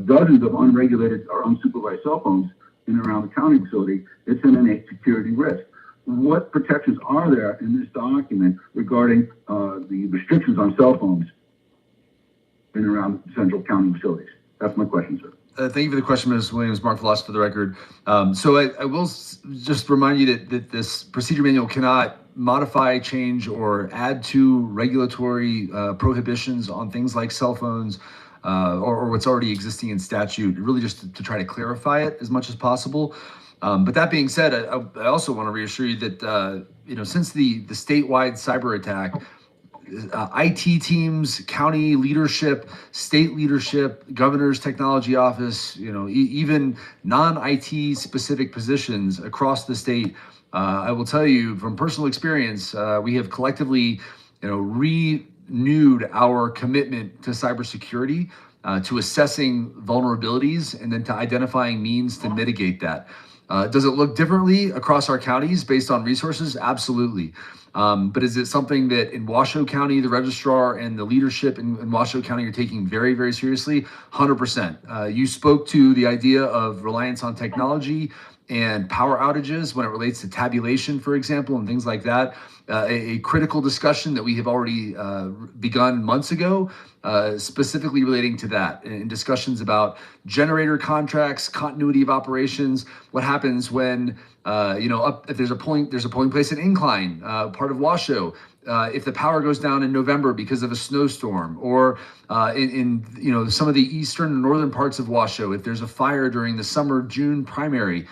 dozens of unregulated or unsupervised cell phones in and around the county facility. It's an innate security risk. What protections are there in this document regarding the restrictions on cell phones in and around Central County facilities? That's my question, sir. Thank you for the question, Ms. Williams. Mark Velosh for the record. So I will just remind you that this procedure manual cannot modify, change, or add to regulatory prohibitions on things like cell phones or what's already existing in statute, really just to try to clarify it as much as possible. But that being said, I also want to reassure you that since the statewide cyber attack, IT teams, county leadership, state leadership, governor's technology office, even non-IT specific positions across the state, I will tell you from personal experience, we have collectively, renewed our commitment to cybersecurity. to assessing vulnerabilities, and then to identifying means to mitigate that. Does it look differently across our counties based on resources? Absolutely. But is it something that in Washoe County, the registrar and the leadership in Washoe County are taking very, very seriously? 100%. You spoke to the idea of reliance on technology and power outages when it relates to tabulation, for example, and things like that. A critical discussion that we have already begun months ago, specifically relating to that, in discussions about generator contracts, continuity of operations, what happens when if there's a polling place at Incline, part of Washoe, if the power goes down in November because of a snowstorm, or in some of the eastern and northern parts of Washoe, if there's a fire during the summer June primary.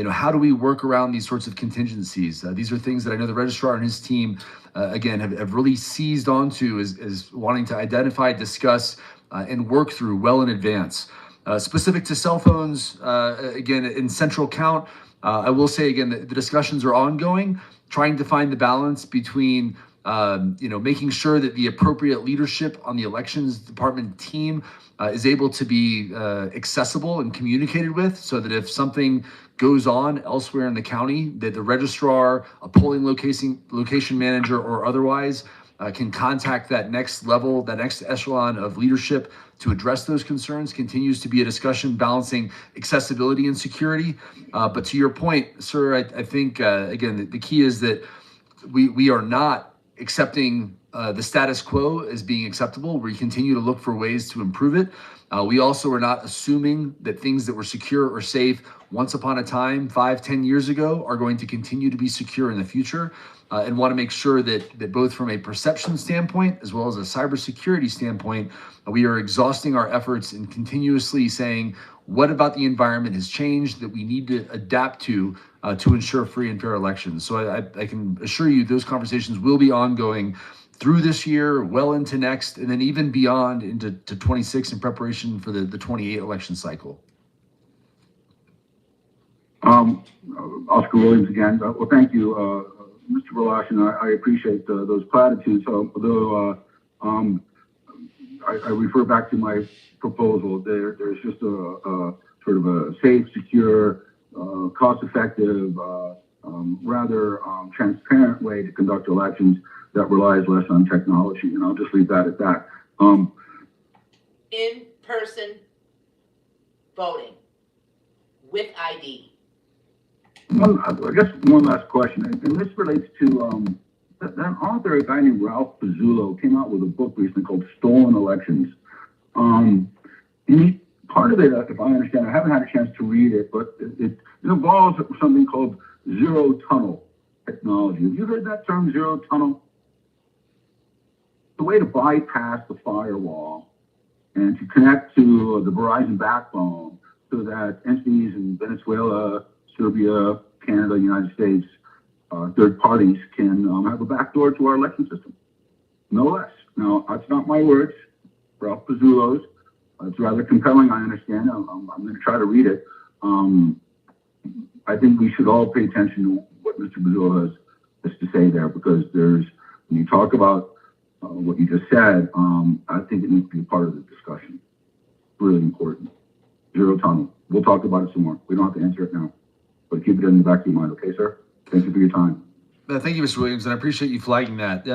How do we work around these sorts of contingencies? These are things that I know the registrar and his team, again, have really seized onto as wanting to identify, discuss, and work through well in advance. Specific to cell phones, again, in central count, I will say again that the discussions are ongoing, trying to find the balance between making sure that the appropriate leadership on the elections department team is able to be accessible and communicated with, so that if something goes on elsewhere in the county, that the registrar, a polling location manager, or otherwise can contact that next level, that next echelon of leadership to address those concerns. Continues to be a discussion balancing accessibility and security. But to your point, sir, I think, again, the key is that we are not accepting the status quo as being acceptable. We continue to look for ways to improve it. We also are not assuming that things that were secure or safe once upon a time, 5-10 years ago, are going to continue to be secure in the future, and want to make sure that both from a perception standpoint as well as a cybersecurity standpoint, we are exhausting our efforts and continuously saying, what about the environment has changed that we need to adapt to ensure free and fair elections? So I can assure you those conversations will be ongoing through this year, well into next, and then even beyond into 26 in preparation for the 28 election cycle. Oscar Williams again. Well, thank you, Mr. Berlash, and I appreciate those platitudes. Although I refer back to my proposal, there's just a sort of a safe, secure, cost-effective, rather transparent way to conduct elections that relies less on technology, and I'll just leave that at that. In-person voting with ID. I guess one last question, and this relates to that author, a guy named Ralph Pizzullo, came out with a book recently called Stolen Elections. And part of it, if I understand, I haven't had a chance to read it, but it involves something called zero tunnel technology. Have you heard that term, zero tunnel? The way to bypass the firewall and to connect to the Verizon backbone so that entities in Venezuela, Serbia, Canada, United States, third parties can have a backdoor to our election system. No less. Now, that's not my words, Ralph Pizzullo's. It's rather compelling, I understand. I'm going to try to read it. I think we should all pay attention to what Mr. Pizzullo has to say there, because when you talk about what you just said, I think it needs to be a part of the discussion. Really important. Zero tunnel. We'll talk about it some more. We don't have to answer it now, but keep it in the back of your mind, okay, sir? Thank you for your time. Thank you, Mr. Williams, and I appreciate you flagging that.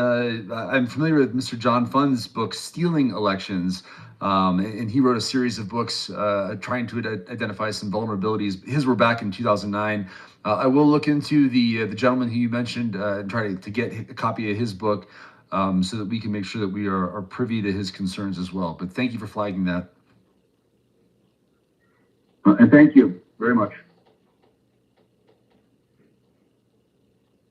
I'm familiar with Mr. John Fund's book, Stealing Elections, and he wrote a series of books trying to identify some vulnerabilities. His were back in 2009. I will look into the gentleman who you mentioned and try to get a copy of his book so that we can make sure that we are privy to his concerns as well. But thank you for flagging that. And thank you very much.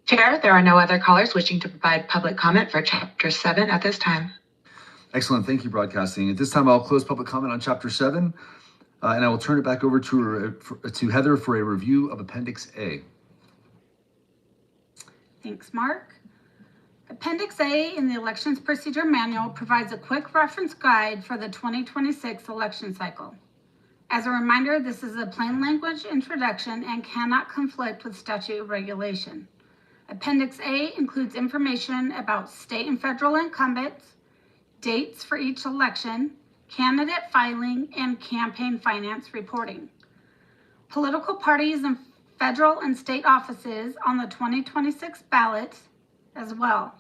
Chair, there are no other callers wishing to provide public comment for Chapter 7 at this time. Excellent. Thank you, Broadcasting. At this time, I'll close public comment on Chapter 7, and I will turn it back over to Heather for a review of Appendix A. Thanks, Mark. Appendix A in the Elections Procedure Manual provides a quick reference guide for the 2026 election cycle. As a reminder, this is a plain language introduction and cannot conflict with statute or regulation. Appendix A includes information about state and federal incumbents, dates for each election, candidate filing, and campaign finance reporting. Political parties and federal and state offices on the 2026 ballot as well.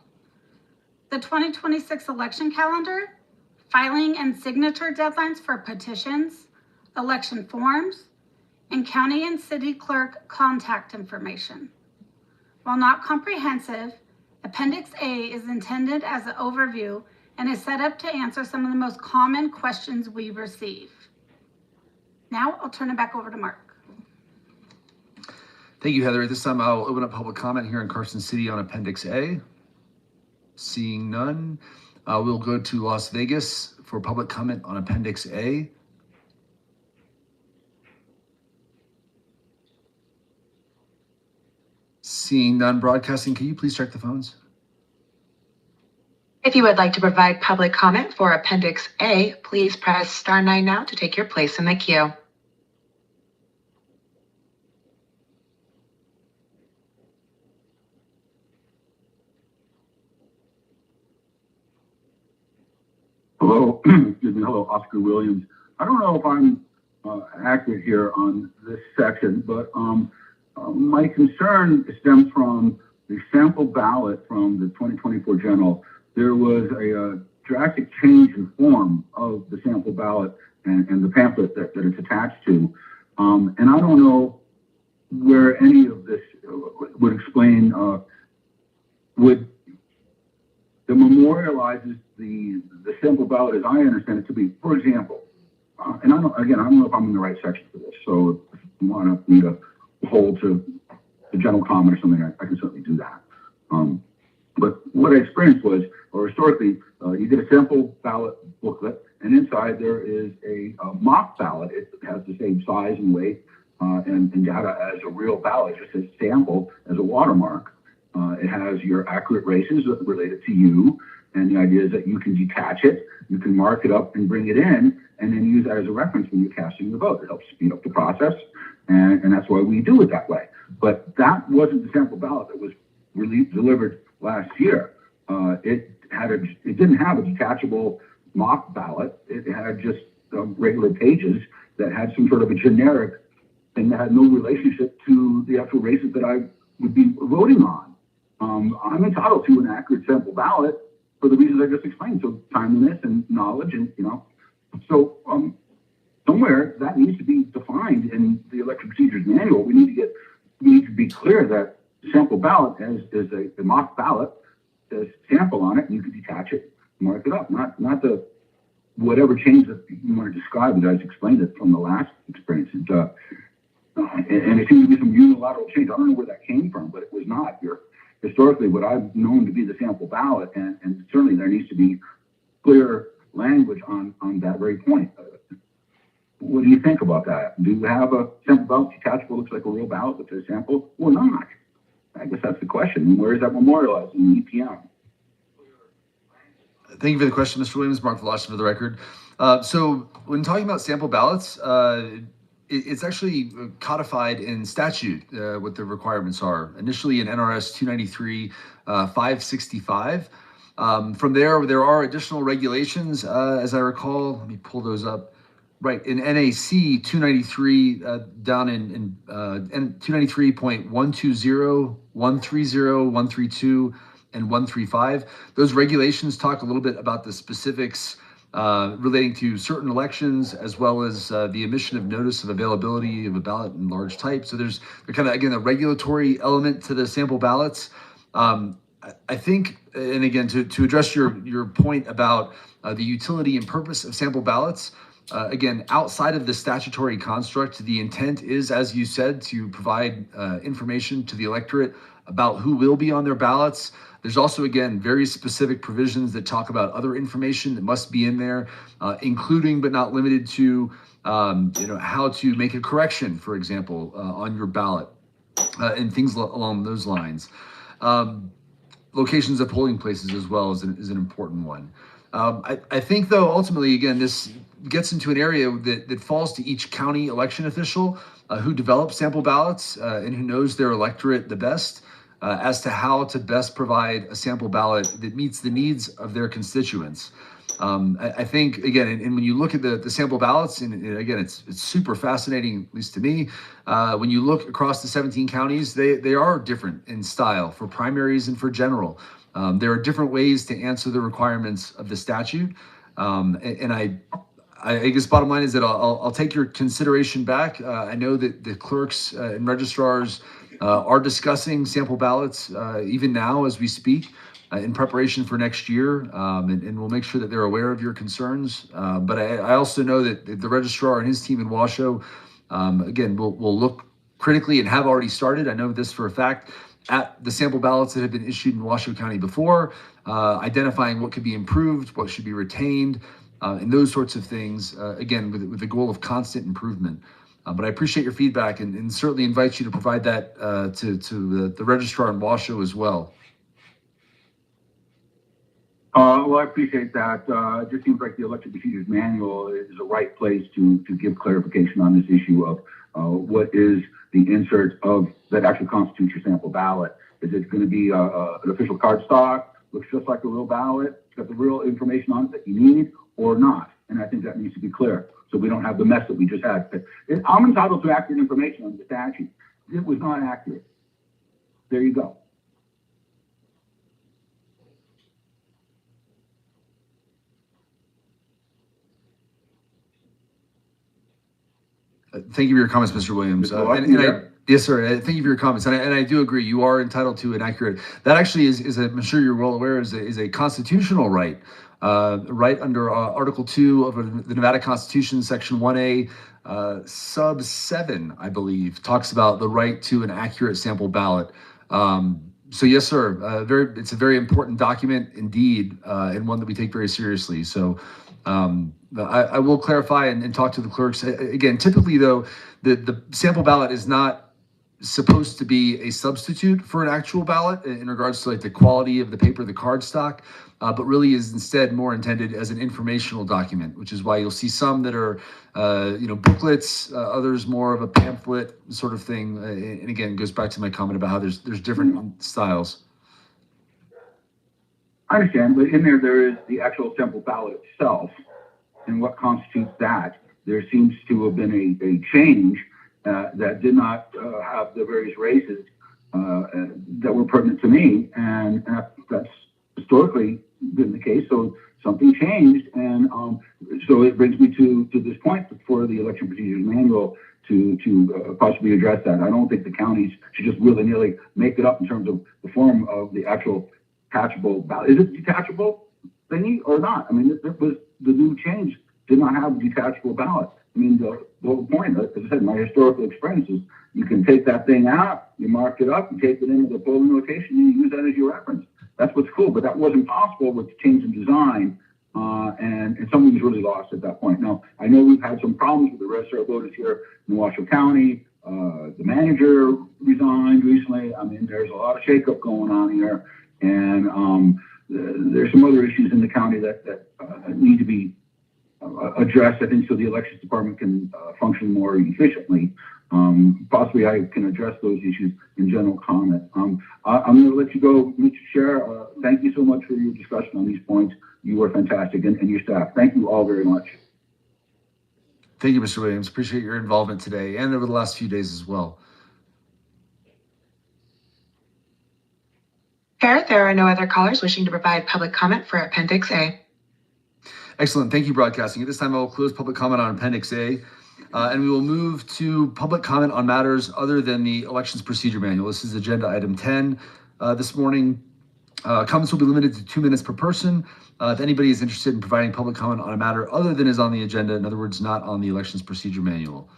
The 2026 election calendar, filing and signature deadlines for petitions, election forms, and county and city clerk contact information. While not comprehensive, Appendix A is intended as an overview and is set up to answer some of the most common questions we receive. Now I'll turn it back over to Mark. Thank you, Heather. At this time, I'll open up public comment here in Carson City on Appendix A. Seeing none, we'll go to Las Vegas for public comment on Appendix A. Seeing none, broadcasting, can you please check the phones? If you would like to provide public comment for Appendix A, please press star 9 now to take your place in the queue. Hello, excuse me, hello, Oscar Williams. I don't know if I'm accurate here on this section, but my concern stems from the sample ballot from the 2024 general. There was a drastic change in form of the sample ballot and the pamphlet that it's attached to. And I don't know where any of this would explain, that memorializes the sample ballot as I understand it to be. For example, and I don't know if I'm in the right section for this, so if you want me to hold to the general comment or something, I can certainly do that. But what I experienced was, or historically, you get a sample ballot booklet, and inside there is a mock ballot. It has the same size and weight and data as a real ballot. It just says sample as a watermark. It has your accurate races related to you, and the idea is that you can detach it, you can mark it up and bring it in, and then use that as a reference when you're casting your vote. It helps speed up the process, and that's why we do it that way. But that wasn't the sample ballot that was delivered last year. It didn't have a detachable mock ballot. It had just regular pages that had some sort of a generic thing that had no relationship to the actual races that I would be voting on. I'm entitled to an accurate sample ballot for the reasons I just explained. So timeliness and knowledge, and so somewhere that needs to be defined in the election procedures manual. We need to be clear that the sample ballot is a mock ballot. There's sample on it, and you can detach it, mark it up. Not the whatever change that you want to describe as I explained it from the last experience. And it seems to be some unilateral change. I don't know where that came from, but it was not historically what I've known to be the sample ballot, and certainly there needs to be clear language on that very point. What do you think about that? Do you have a sample ballot detachable, looks like a real ballot with a sample, or not? I guess that's the question. Where is that memorialized in the EPM? Thank you for the question, Mr. Williams. Mark Velocity for the record. So when talking about sample ballots, it's actually codified in statute what the requirements are. Initially in NRS 293 565. From there are additional regulations, as I recall. Let me pull those up. Right, in NAC 293, down in 293.120, 130, 132, and 135. Those regulations talk a little bit about the specifics relating to certain elections, as well as the emission of notice of availability of a ballot in large type. So there's kind of, again, a regulatory element to the sample ballots. I think, and again, to address your point about the utility and purpose of sample ballots, again, outside of the statutory construct, the intent is, as you said, to provide information to the electorate about who will be on their ballots. There's also, again, very specific provisions that talk about other information that must be in there, including but not limited to, how to make a correction, for example, on your ballot, and things along those lines. Locations of polling places as well is an important one. I think, though, ultimately, again, this gets into an area that falls to each county election official who develops sample ballots and who knows their electorate the best as to how to best provide a sample ballot that meets the needs of their constituents. I think, again, and when you look at the sample ballots, and again, it's super fascinating, at least to me. When you look across the 17 counties, they are different in style for primaries and for general. There are different ways to answer the requirements of the statute. And I guess bottom line is that I'll take your consideration back. I know that the clerks and registrars are discussing sample ballots even now as we speak in preparation for next year, and we'll make sure that they're aware of your concerns. But I also know that the registrar and his team in Washoe, again, will look critically and have already started. I know this for a fact at the sample ballots that have been issued in Washoe County before, identifying what could be improved, what should be retained, and those sorts of things, again, with the goal of constant improvement. But I appreciate your feedback and certainly invite you to provide that to the registrar in Washoe as well. Well, I appreciate that. It just seems like the election procedures manual is the right place to give clarification on this issue of what is the insert of that actually constitutes your sample ballot. Is it going to be an official card stock, looks just like a real ballot, it's got the real information on it that you need, or not? And I think that needs to be clear, so we don't have the mess that we just had. But I'm entitled to accurate information on the statute. It was not accurate. There you go. Thank you for your comments, Mr. Williams. Yes, sir. Thank you for your comments, and I do agree. You are entitled to an accurate. That actually is I'm sure you're well aware, is a constitutional right, right under Article 2 of the Nevada Constitution, Section 1A, Sub 7, I believe, talks about the right to an accurate sample ballot. So yes, sir. It's a very important document indeed, and one that we take very seriously. So. I will clarify and talk to the clerks. Again, typically, though, the sample ballot is not supposed to be a substitute for an actual ballot in regards to like the quality of the paper, the card stock, but really is instead more intended as an informational document, which is why you'll see some that are, booklets, others more of a pamphlet sort of thing. And again, it goes back to my comment about how there's different styles. I understand, but in there is the actual sample ballot itself, and what constitutes that. There seems to have been a change that did not have the various races that were pertinent to me, and that's historically been the case. So something changed, and so it brings me to this point for the election procedures manual to possibly address that. I don't think the counties should just willy-nilly make it up in terms of the form of the actual detachable ballot. Is it detachable thingy or not? I mean, it was the new change did not have a detachable ballot. I mean, the whole point, as I said, my historical experience is you can take that thing out, you mark it up, you take it into the polling location, and you use that as your reference. That's what's cool, but that wasn't possible with the change in design, and something was really lost at that point. Now, I know we've had some problems with the registrar of voters here in Washoe County. The manager resigned recently. I mean, there's a lot of shakeup going on here. And there's some other issues in the county that need to be addressed, I think, so the elections department can function more efficiently. Possibly I can address those issues in general comment. I'm going to let you go, Mr. Chair. Thank you so much for your discussion on these points. You are fantastic, and your staff. Thank you all very much. Thank you, Mr. Williams. Appreciate your involvement today and over the last few days as well. Chair, there are no other callers wishing to provide public comment for Appendix A. Excellent. Thank you, broadcasting. At this time, I will close public comment on Appendix A, and we will move to public comment on matters other than the Elections Procedure Manual. This is agenda item 10 this morning. Comments will be limited to 2 minutes per person. If anybody is interested in providing public comment on a matter other than is on the agenda, in other words, not on the Elections Procedure Manual.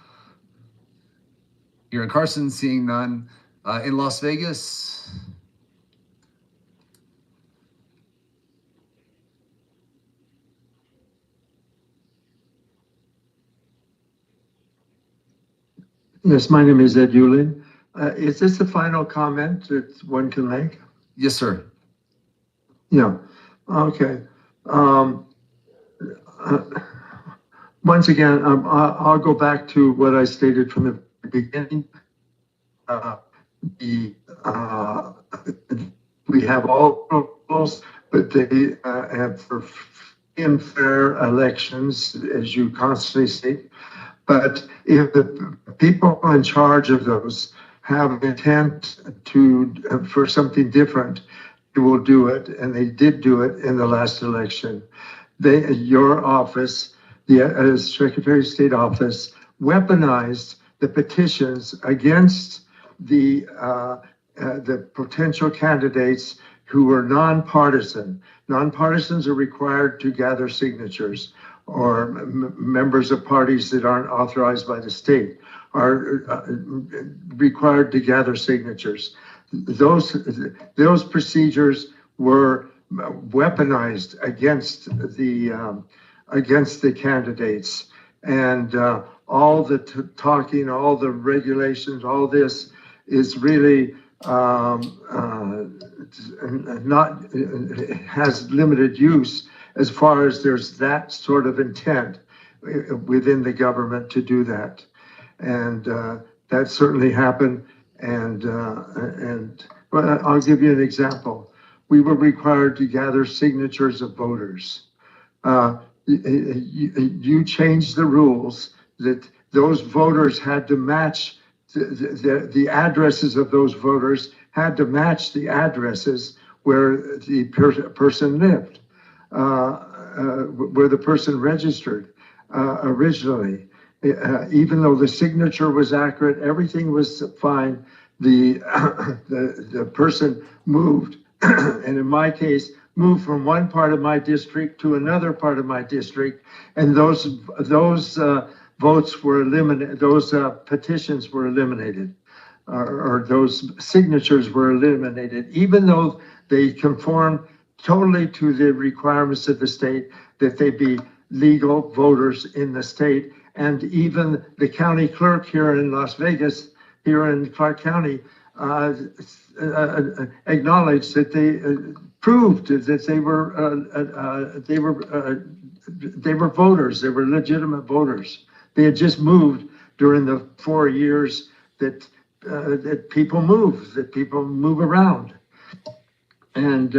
Here in Carson, seeing none. In Las Vegas, Yes, my name is Ed Yulin. Is this the final comment that one can make? yes, sir. Yeah, okay. Once again, I'll go back to what I stated from the beginning. We have all rules, but they have for and fair elections, as you constantly say. But if the people in charge of those have intent for something different, they will do it, and they did do it in the last election. Your office, the Secretary of State office, weaponized the petitions against the potential candidates who were nonpartisan. Nonpartisans are required to gather signatures, or members of parties that aren't authorized by the state are required to gather signatures. Those procedures were weaponized against the candidates, and all the talking, all the regulations, all this is really has limited use as far as there's that sort of intent within the government to do that. And that certainly happened. And I'll give you an example. We were required to gather signatures of voters. You changed the rules that those voters had to match the addresses of those voters had to match the addresses where the person lived, where the person registered originally. Even though the signature was accurate, everything was fine, the person moved, and in my case, moved from one part of my district to another part of my district, and those votes were eliminated, those petitions were eliminated, or those signatures were eliminated, even though they conform totally to the requirements of the state that they be legal voters in the state. And even the county clerk here in Las Vegas, here in Clark County, acknowledged that they proved that they were voters, they were legitimate voters. They had just moved during the 4 years that people move around, and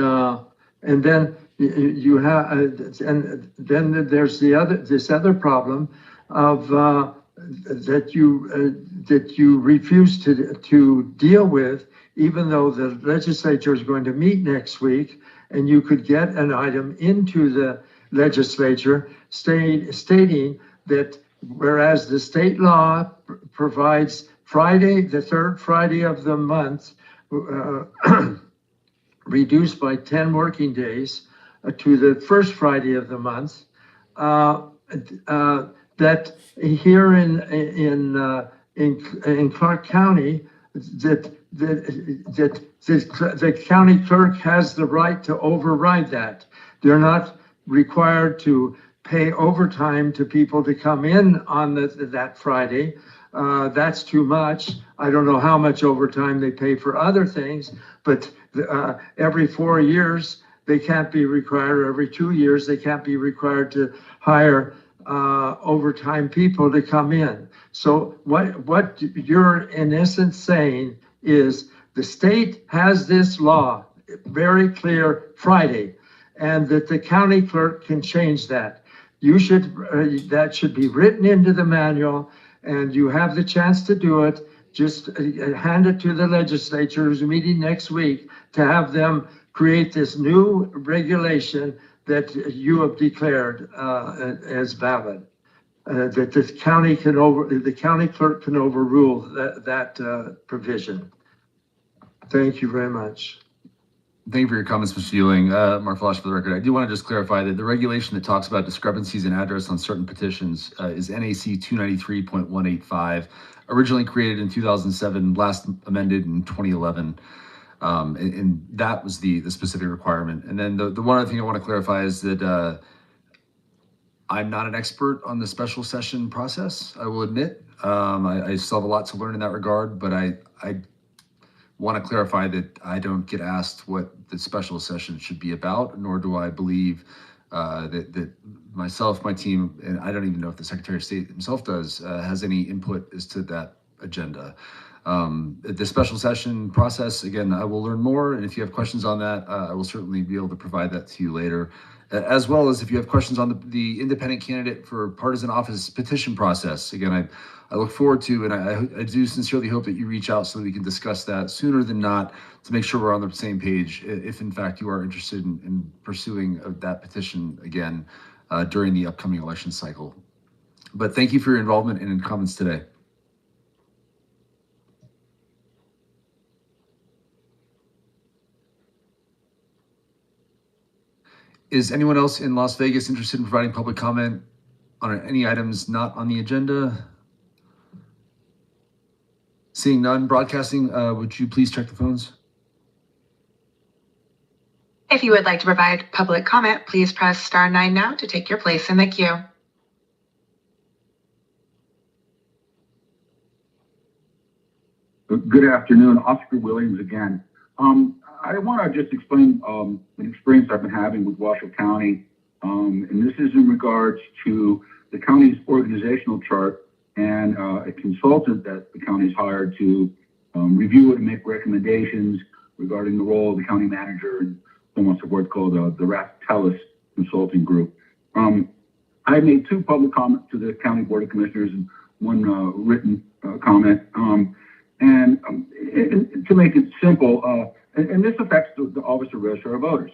then you have, and then there's this other problem of that you refuse to deal with, even though the legislature is going to meet next week, and you could get an item into the legislature stating that whereas the state law provides Friday, the third Friday of the month, reduced by 10 working days to the first Friday of the month, that here in Clark County, that the county clerk has the right to override that. They're not required to pay overtime to people to come in on that Friday. That's too much. I don't know how much overtime they pay for other things, but every 4 years, they can't be required, or every 2 years, they can't be required to hire overtime people to come in. So what you're in essence saying is the state has this law, very clear Friday, and that the county clerk can change that. That should be written into the manual, and you have the chance to do it. Just hand it to the legislature who's meeting next week to have them create this new regulation that you have declared as valid. That the county clerk can overrule that provision. Thank you very much. Thank you for your comments, Mr. Ewing. Mark Flash, for the record, I do want to just clarify that the regulation that talks about discrepancies in address on certain petitions is NAC 293.185, originally created in 2007, last amended in 2011. And that was the specific requirement. And then the one other thing I want to clarify is that I'm not an expert on the special session process, I will admit. I still have a lot to learn in that regard, but I want to clarify that I don't get asked what the special session should be about, nor do I believe that myself, my team, and I don't even know if the Secretary of State himself has any input as to that agenda. The special session process, again, I will learn more. And if you have questions on that, I will certainly be able to provide that to you later. As well as if you have questions on the independent candidate for partisan office petition process. Again, I look forward to, and I do sincerely hope that you reach out so that we can discuss that sooner than not to make sure we're on the same page if in fact you are interested in pursuing that petition again during the upcoming election cycle. But thank you for your involvement and in comments today. Is anyone else in Las Vegas interested in providing public comment on any items not on the agenda? Seeing none, broadcasting, would you please check the phones? If you would like to provide public comment, please press star 9 now to take your place in the queue. Good afternoon, Oscar Williams again. I want to just explain an experience I've been having with Washoe County, and this is in regards to the county's organizational chart and a consultant that the county's hired to review it and make recommendations regarding the role of the county manager and so on and so forth, called the Rath-Tellis Consulting Group. I made 2 public comments to the County Board of Commissioners and 1 written comment. And to make it simple, and this affects the Office of Registrar of Voters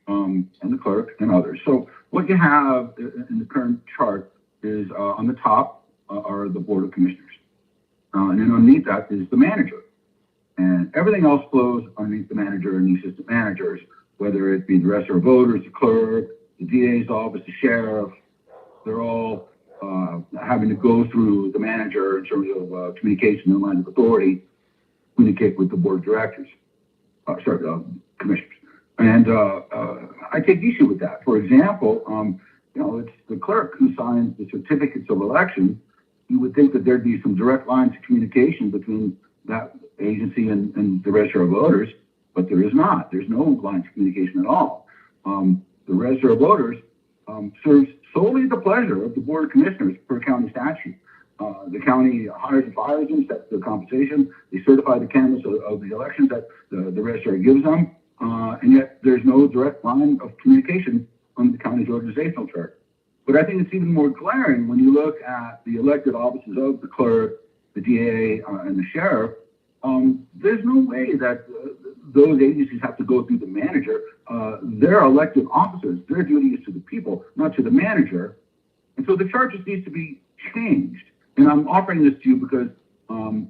and the clerk and others. So what you have in the current chart is on the top are the Board of Commissioners. And then underneath that is the manager. And everything else flows underneath the manager and the assistant managers, whether it be the Registrar of Voters, the clerk, the DA's office, the sheriff. They're all having to go through the manager in terms of communication and lines of authority, communicate with the board of directors, commissioners. And I take issue with that. For example, it's the clerk who signs the certificates of election. You would think that there'd be some direct lines of communication between that agency and the Registrar of Voters, but there is not. There's no lines of communication at all. The Registrar of Voters serves solely the pleasure of the Board of Commissioners per county statute. The county hires and fires them, sets their compensation. They certify the canvass of the elections that the registrar gives them, and yet there's no direct line of communication on the county's organizational chart. But I think it's even more glaring when you look at the elected offices of the clerk, the DA, and the sheriff. There's no way that those agencies have to go through the manager. They're elected officers. Their duty is to the people, not to the manager. And so the chart just needs to be changed. And I'm offering this to you because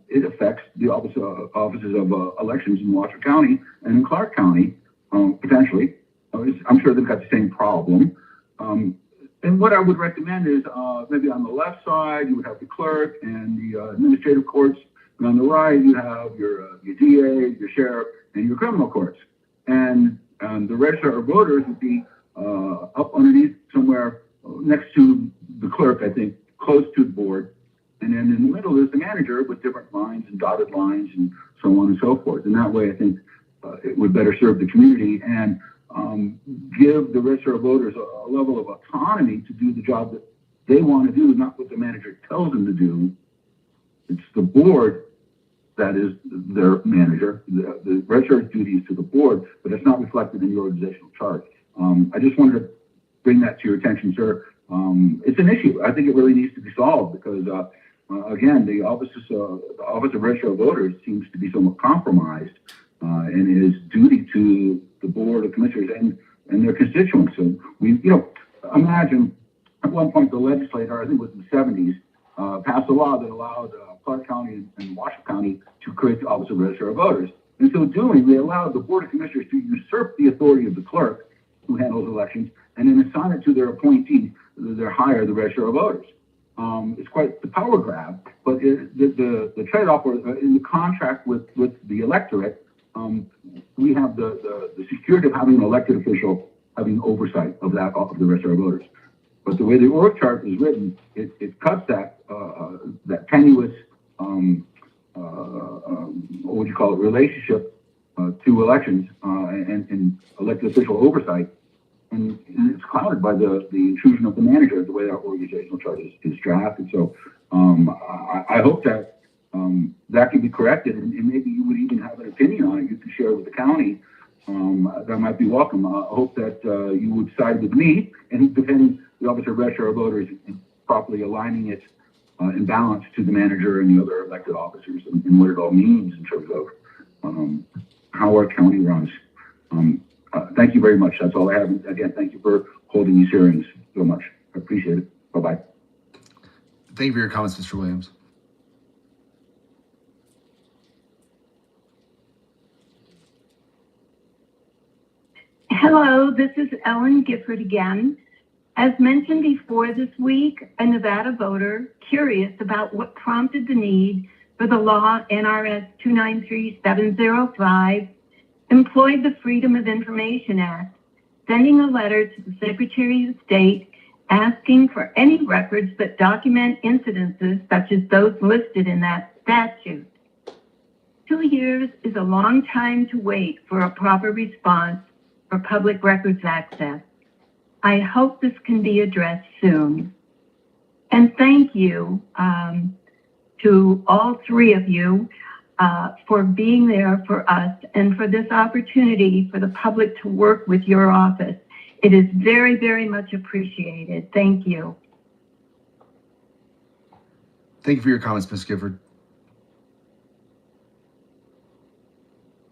it affects the offices of elections in Washoe County and in Clark County, potentially. I'm sure they've got the same problem. And what I would recommend is maybe on the left side, you would have the clerk and the administrative courts. And on the right, you have your DA, your sheriff, and your criminal courts. And the Registrar of Voters would be up underneath somewhere next to the clerk, I think, close to the board. And then in the middle is the manager with different lines and dotted lines and so on and so forth. And that way, I think it would better serve the community and give the Registrar of Voters a level of autonomy to do the job that they want to do, not what the manager tells them to do. It's the board that is their manager. The registrar's duty is to the board, but it's not reflected in the organizational chart. I just wanted to bring that to your attention, sir. It's an issue. I think it really needs to be solved because, again, the Office of Registrar of Voters seems to be somewhat compromised in its duty to the Board of Commissioners and their constituents. So we, imagine at one point the legislator, I think it was in the 70s, passed a law that allowed Clark County and Washoe County to create the Office of Registrar of Voters. In so doing, they allowed the Board of Commissioners to usurp the authority of the clerk, who handles elections, and then assign it to their appointee, their hire, the Registrar of Voters. It's quite the power grab, but the trade-off in the contract with the electorate, we have the security of having an elected official having oversight of the Registrar of Voters. But the way the org chart is written, it cuts that tenuous, what would you call it, relationship to elections and elected official oversight. And it's clouded by the intrusion of the manager, the way our organizational chart is drafted. So I hope that that could be corrected, and maybe you would even have an opinion on it. You could share it with the county. That might be welcome. I hope that you would side with me and defend the Office of Register of Voters and properly aligning it in balance to the manager and the other elected officers and what it all means in terms of how our county runs. Thank you very much. That's all I have. Again, thank you for holding these hearings so much. I appreciate it. Bye-bye. Thank you for your comments, Mr. Williams. Hello, this is Ellen Gifford again. As mentioned before this week, a Nevada voter curious about what prompted the need for the law NRS 293705 employed the Freedom of Information Act, sending a letter to the Secretary of State asking for any records that document incidences such as those listed in that statute. 2 years is a long time to wait for a proper response for public records access. I hope this can be addressed soon. And thank you to all three of you for being there for us and for this opportunity for the public to work with your office. It is very, very much appreciated. Thank you. Thank you for your comments, Ms. Gifford.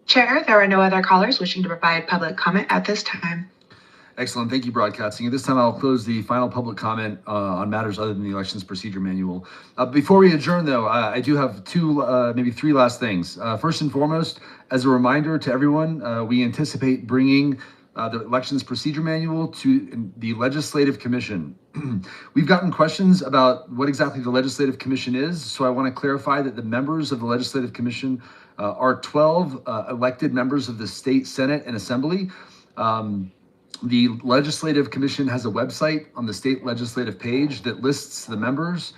Chair, there are no other callers wishing to provide public comment at this time. Excellent. Thank you, Broadcasting. At this time, I'll close the final public comment on matters other than the Elections Procedure Manual. Before we adjourn, though, I do have maybe three last things. First and foremost, as a reminder to everyone, we anticipate bringing the Elections Procedure Manual to the Legislative Commission. We've gotten questions about what exactly the Legislative Commission is, so I want to clarify that the members of the Legislative Commission are 12 elected members of the State Senate and Assembly. The Legislative Commission has a website on the state legislative page that lists the members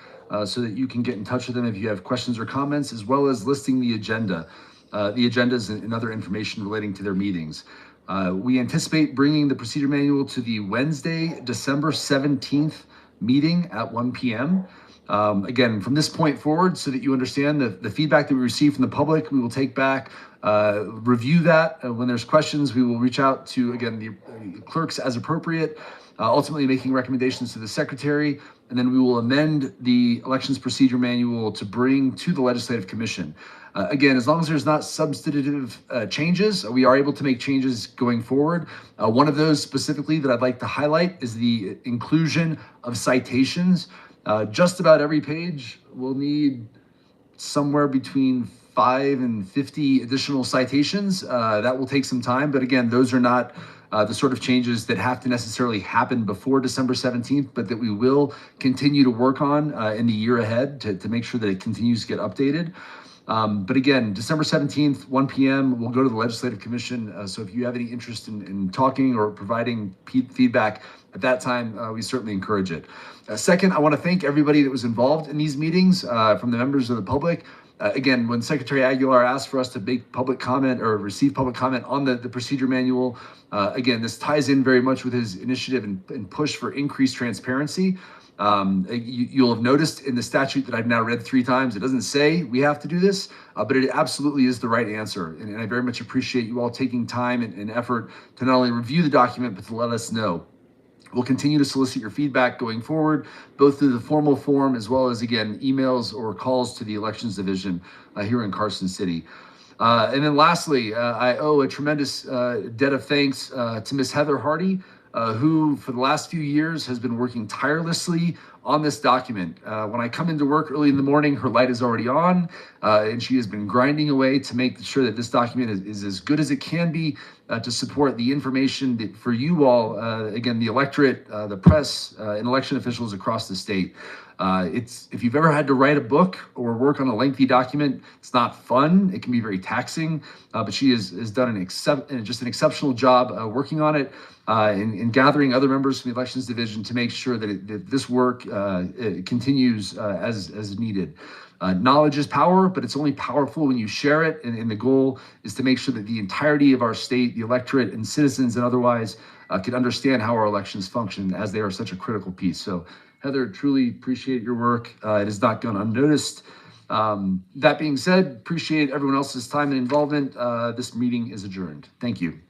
so that you can get in touch with them if you have questions or comments, as well as listing the agenda, the agendas and other information relating to their meetings. We anticipate bringing the procedure manual to the Wednesday, December 17th meeting at 1 p.m. Again, from this point forward, so that you understand the feedback that we receive from the public, we will take back, review that. When there's questions, we will reach out to, again, the clerks as appropriate, ultimately making recommendations to the secretary, and then we will amend the Elections Procedure Manual to bring to the Legislative Commission. Again, as long as there's not substantive changes, we are able to make changes going forward. One of those specifically that I'd like to highlight is the inclusion of citations. Just about every page will need somewhere between 5 and 50 additional citations. That will take some time, but again, those are not the sort of changes that have to necessarily happen before December 17th, but that we will continue to work on in the year ahead to make sure that it continues to get updated. But again, December 17th, 1 p.m., we'll go to the Legislative Commission. So if you have any interest in talking or providing feedback at that time, we certainly encourage it. Second, I want to thank everybody that was involved in these meetings, from the members of the public. Again, when Secretary Aguilar asked for us to make public comment or receive public comment on the procedure manual, again, this ties in very much with his initiative and push for increased transparency. You'll have noticed in the statute that I've now read 3 times, it doesn't say we have to do this, but it absolutely is the right answer. And I very much appreciate you all taking time and effort to not only review the document, but to let us know. We'll continue to solicit your feedback going forward, both through the formal form as well as, again, emails or calls to the Elections Division here in Carson City. And then lastly, I owe a tremendous debt of thanks to Ms. Heather Hardy, who for the last few years has been working tirelessly on this document. When I come into work early in the morning, her light is already on, and she has been grinding away to make sure that this document is as good as it can be to support the information that for you all, again, the electorate, the press, and election officials across the state. If you've ever had to write a book or work on a lengthy document, it's not fun. It can be very taxing, but she has done just an exceptional job working on it and gathering other members from the Elections Division to make sure that this work it continues as needed. Knowledge is power, but it's only powerful when you share it. And the goal is to make sure that the entirety of our state, the electorate and citizens and otherwise can understand how our elections function, as they are such a critical piece. So Heather, truly appreciate your work. It has not gone unnoticed. That being said, appreciate everyone else's time and involvement. This meeting is adjourned. Thank you.